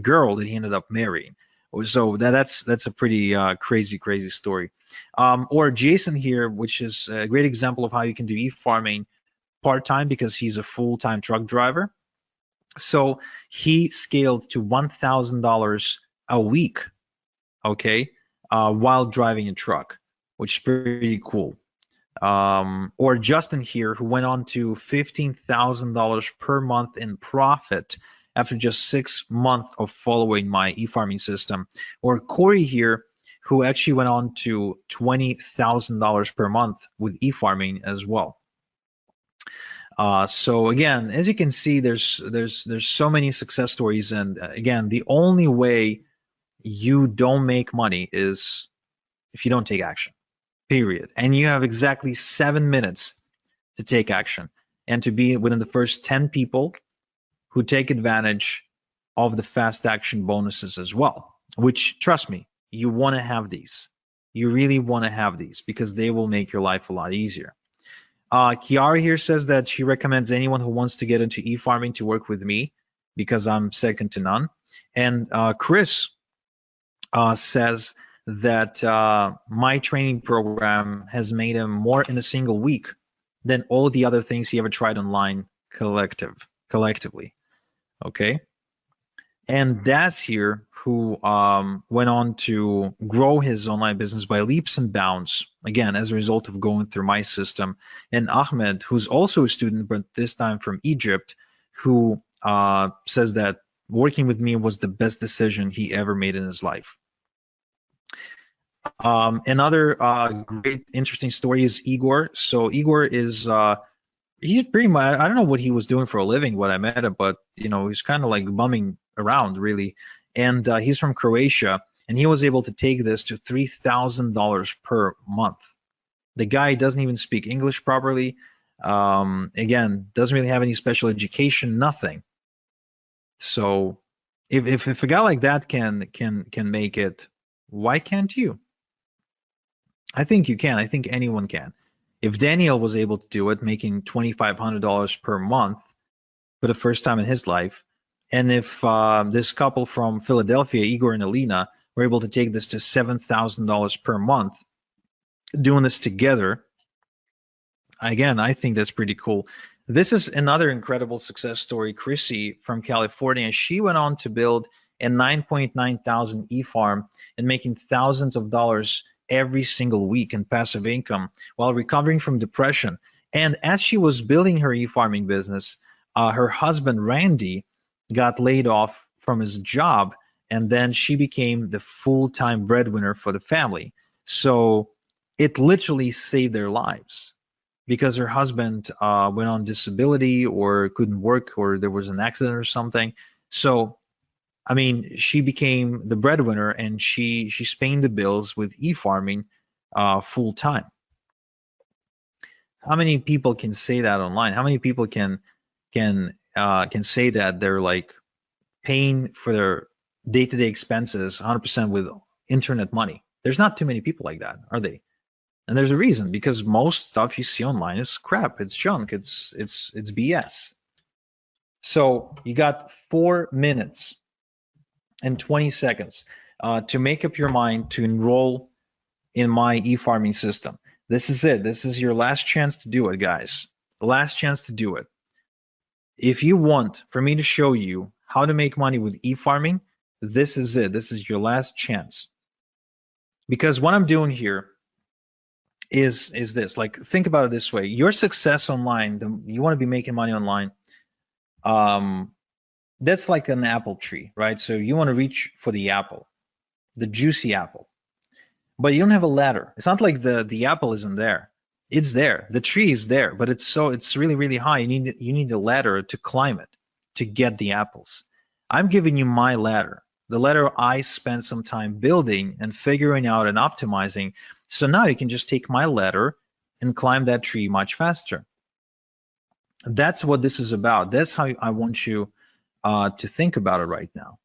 girl that he ended up marrying. So that's a pretty crazy story. Or Jason here, which is a great example of how you can do e-farming part-time, because he's a full-time truck driver. So he scaled to $1,000 a week, okay, while driving a truck, which is pretty cool. Or Justin here, who went on to $15,000 per month in profit after just 6 months of following my e-farming system. Or Corey here, who actually went on to $20,000 per month with e-farming as well. So again, as you can see, there's so many success stories, and again, the only way you don't make money is if you don't take action, period. And you have exactly 7 minutes to take action and to be within the first 10 people who take advantage of the fast action bonuses as well. which, trust me, you want to have these. You really want to have these because they will make your life a lot easier. Kiara here says that she recommends anyone who wants to get into e-farming to work with me because I'm second to none. And Chris says that my training program has made him more in a single week than all the other things he ever tried online collectively. Okay. And Daz here, who went on to grow his online business by leaps and bounds, again, as a result of going through my system. And Ahmed, who's also a student, but this time from Egypt, who says that working with me was the best decision he ever made in his life. Another great, interesting story is Igor. So Igor is he's pretty much, I don't know what he was doing for a living when I met him, but he's kind of like bumming around really. And he's from Croatia, and he was able to take this to $3,000 per month. The guy doesn't even speak English properly. Again, doesn't really have any special education, nothing. So if a guy like that can make it, why can't you? I think you can. I think anyone can. If Daniel was able to do it, making $2,500 per month for the first time in his life, and if this couple from Philadelphia, Igor and Alina, were able to take this to $7,000 per month, doing this together, again, I think that's pretty cool. This is another incredible success story. Chrissy from California, she went on to build a 9.9 thousand e-farm and making thousands of dollars every single week in passive income while recovering from depression. And as she was building her e-farming business, her husband, Randy, got laid off from his job, and then she became the full-time breadwinner for the family. So it literally saved their lives because her husband went on disability or couldn't work or there was an accident or something. So I mean, she became the breadwinner, and she's paying the bills with e-farming full time. How many people can say that online? How many people can say that they're like paying for their day-to-day expenses 100% with internet money? There's not too many people like that, are they? And there's a reason, because most stuff you see online is crap. It's junk. It's BS. So you got 4 minutes and 20 seconds to make up your mind to enroll in my e-farming system. This is it. This is your last chance to do it, guys. The last chance to do it. If you want for me to show you how to make money with e-farming, this is it. This is your last chance. Because what I'm doing here is this. Like, think about it this way. Your success online, you want to be making money online. That's like an apple tree, right? So you want to reach for the apple, the juicy apple, but you don't have a ladder. It's not like the apple isn't there. It's there. The tree is there, but it's really, really high. You need a ladder to climb it to get the apples. I'm giving you my ladder, the ladder I spent some time building and figuring out and optimizing. So now you can just take my ladder and climb that tree much faster. That's what this is about. That's how I want you to think about it right now.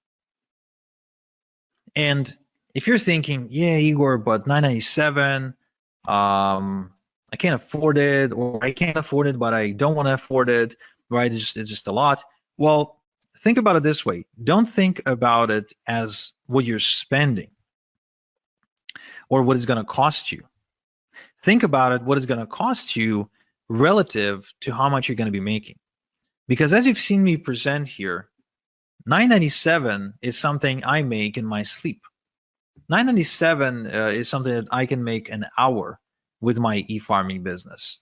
And if you're thinking, yeah, Igor, but $997, I can't afford it, or I can't afford it, but I don't want to afford it, right? It's just a lot. Well, think about it this way. Don't think about it as what you're spending or what it's going to cost you. Think about it, what it's going to cost you relative to how much you're going to be making. Because as you've seen me present here, $997 is something I make in my sleep. $997 is something that I can make an hour with my e-farming business.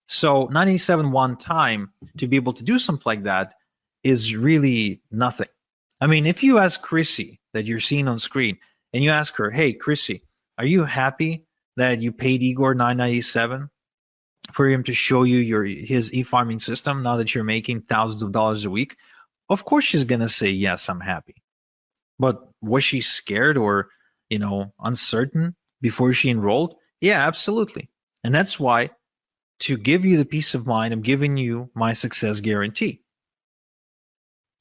So $997 one time to be able to do something like that is really nothing. I mean, if you ask Chrissy that you're seeing on screen, and you ask her, hey, Chrissy, are you happy that you paid Igor $997 for him to show you his e-farming system now that you're making thousands of dollars a week? Of course she's gonna say, yes, I'm happy. But was she scared or uncertain before she enrolled? Yeah, absolutely. And that's why, to give you the peace of mind, I'm giving you my success guarantee.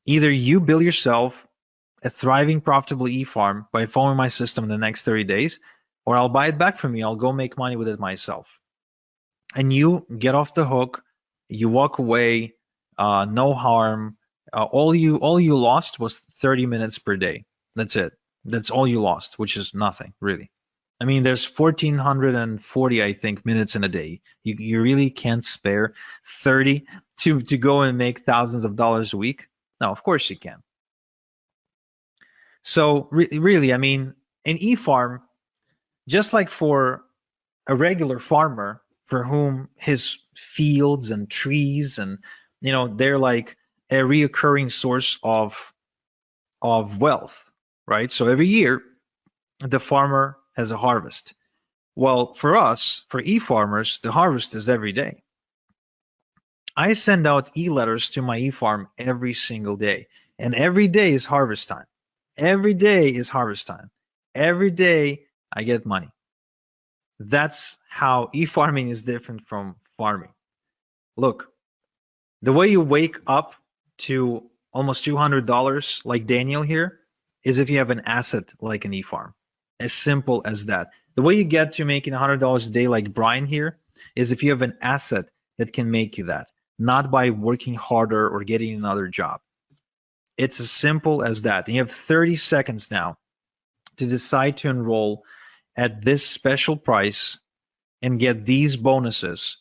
Either you bill yourself a thriving, profitable e-farm by following my system in the next 30 days, or I'll buy it back from you. I'll go make money with it myself. And you get off the hook, you walk away, no harm. All you lost was 30 minutes per day. That's it. That's all you lost, which is nothing really. I mean, there's 1,440, I think, minutes in a day. You really can't spare 30 to go and make thousands of dollars a week. No, of course you can. So really, I mean, an e-farm, just like for a regular farmer for whom his fields and trees and they're like a reoccurring source of wealth, right? So every year the farmer has a harvest. Well, for us, for e-farmers, the harvest is every day. I send out e-letters to my e-farm every single day, and every day is harvest time. Every day is harvest time. Every day I get money. That's how e-farming is different from farming. Look, the way you wake up to almost $200 like Daniel here is if you have an asset like an e-farm. As simple as that. The way you get to making $100 a day like Brian here is if you have an asset that can make you that, not by working harder or getting another job. It's as simple as that. And you have 30 seconds now to decide to enroll at this special price and get these bonuses,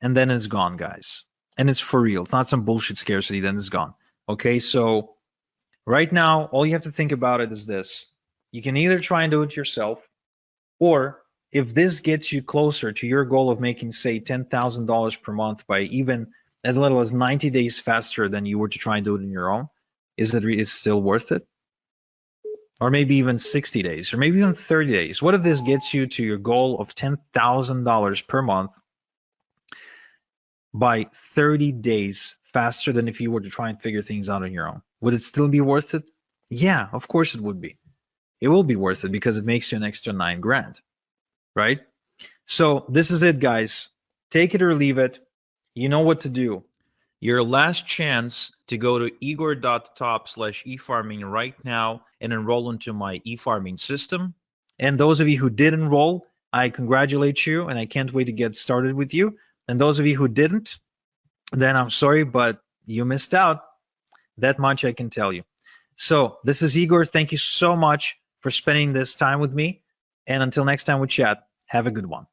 and then it's gone, guys. And it's for real. It's not some bullshit scarcity, then it's gone. Okay, so right now, all you have to think about it is this. You can either try and do it yourself, or if this gets you closer to your goal of making, say, $10,000 per month by even as little as 90 days faster than you were to try and do it on your own, is it still worth it? Or maybe even 60 days, or maybe even 30 days. What if this gets you to your goal of $10,000 per month by 30 days faster than if you were to try and figure things out on your own? Would it still be worth it? Yeah, of course it would be. It will be worth it because it makes you an extra 9 grand, right? So this is it, guys. Take it or leave it. You know what to do. Your last chance to go to igor.top/efarming right now and enroll into my e-farming system. And those of you who did enroll, I congratulate you and I can't wait to get started with you. And those of you who didn't, then I'm sorry, but you missed out. That much I can tell you. So this is Igor. Thank you so much for spending this time with me. And until next time we chat, have a good one.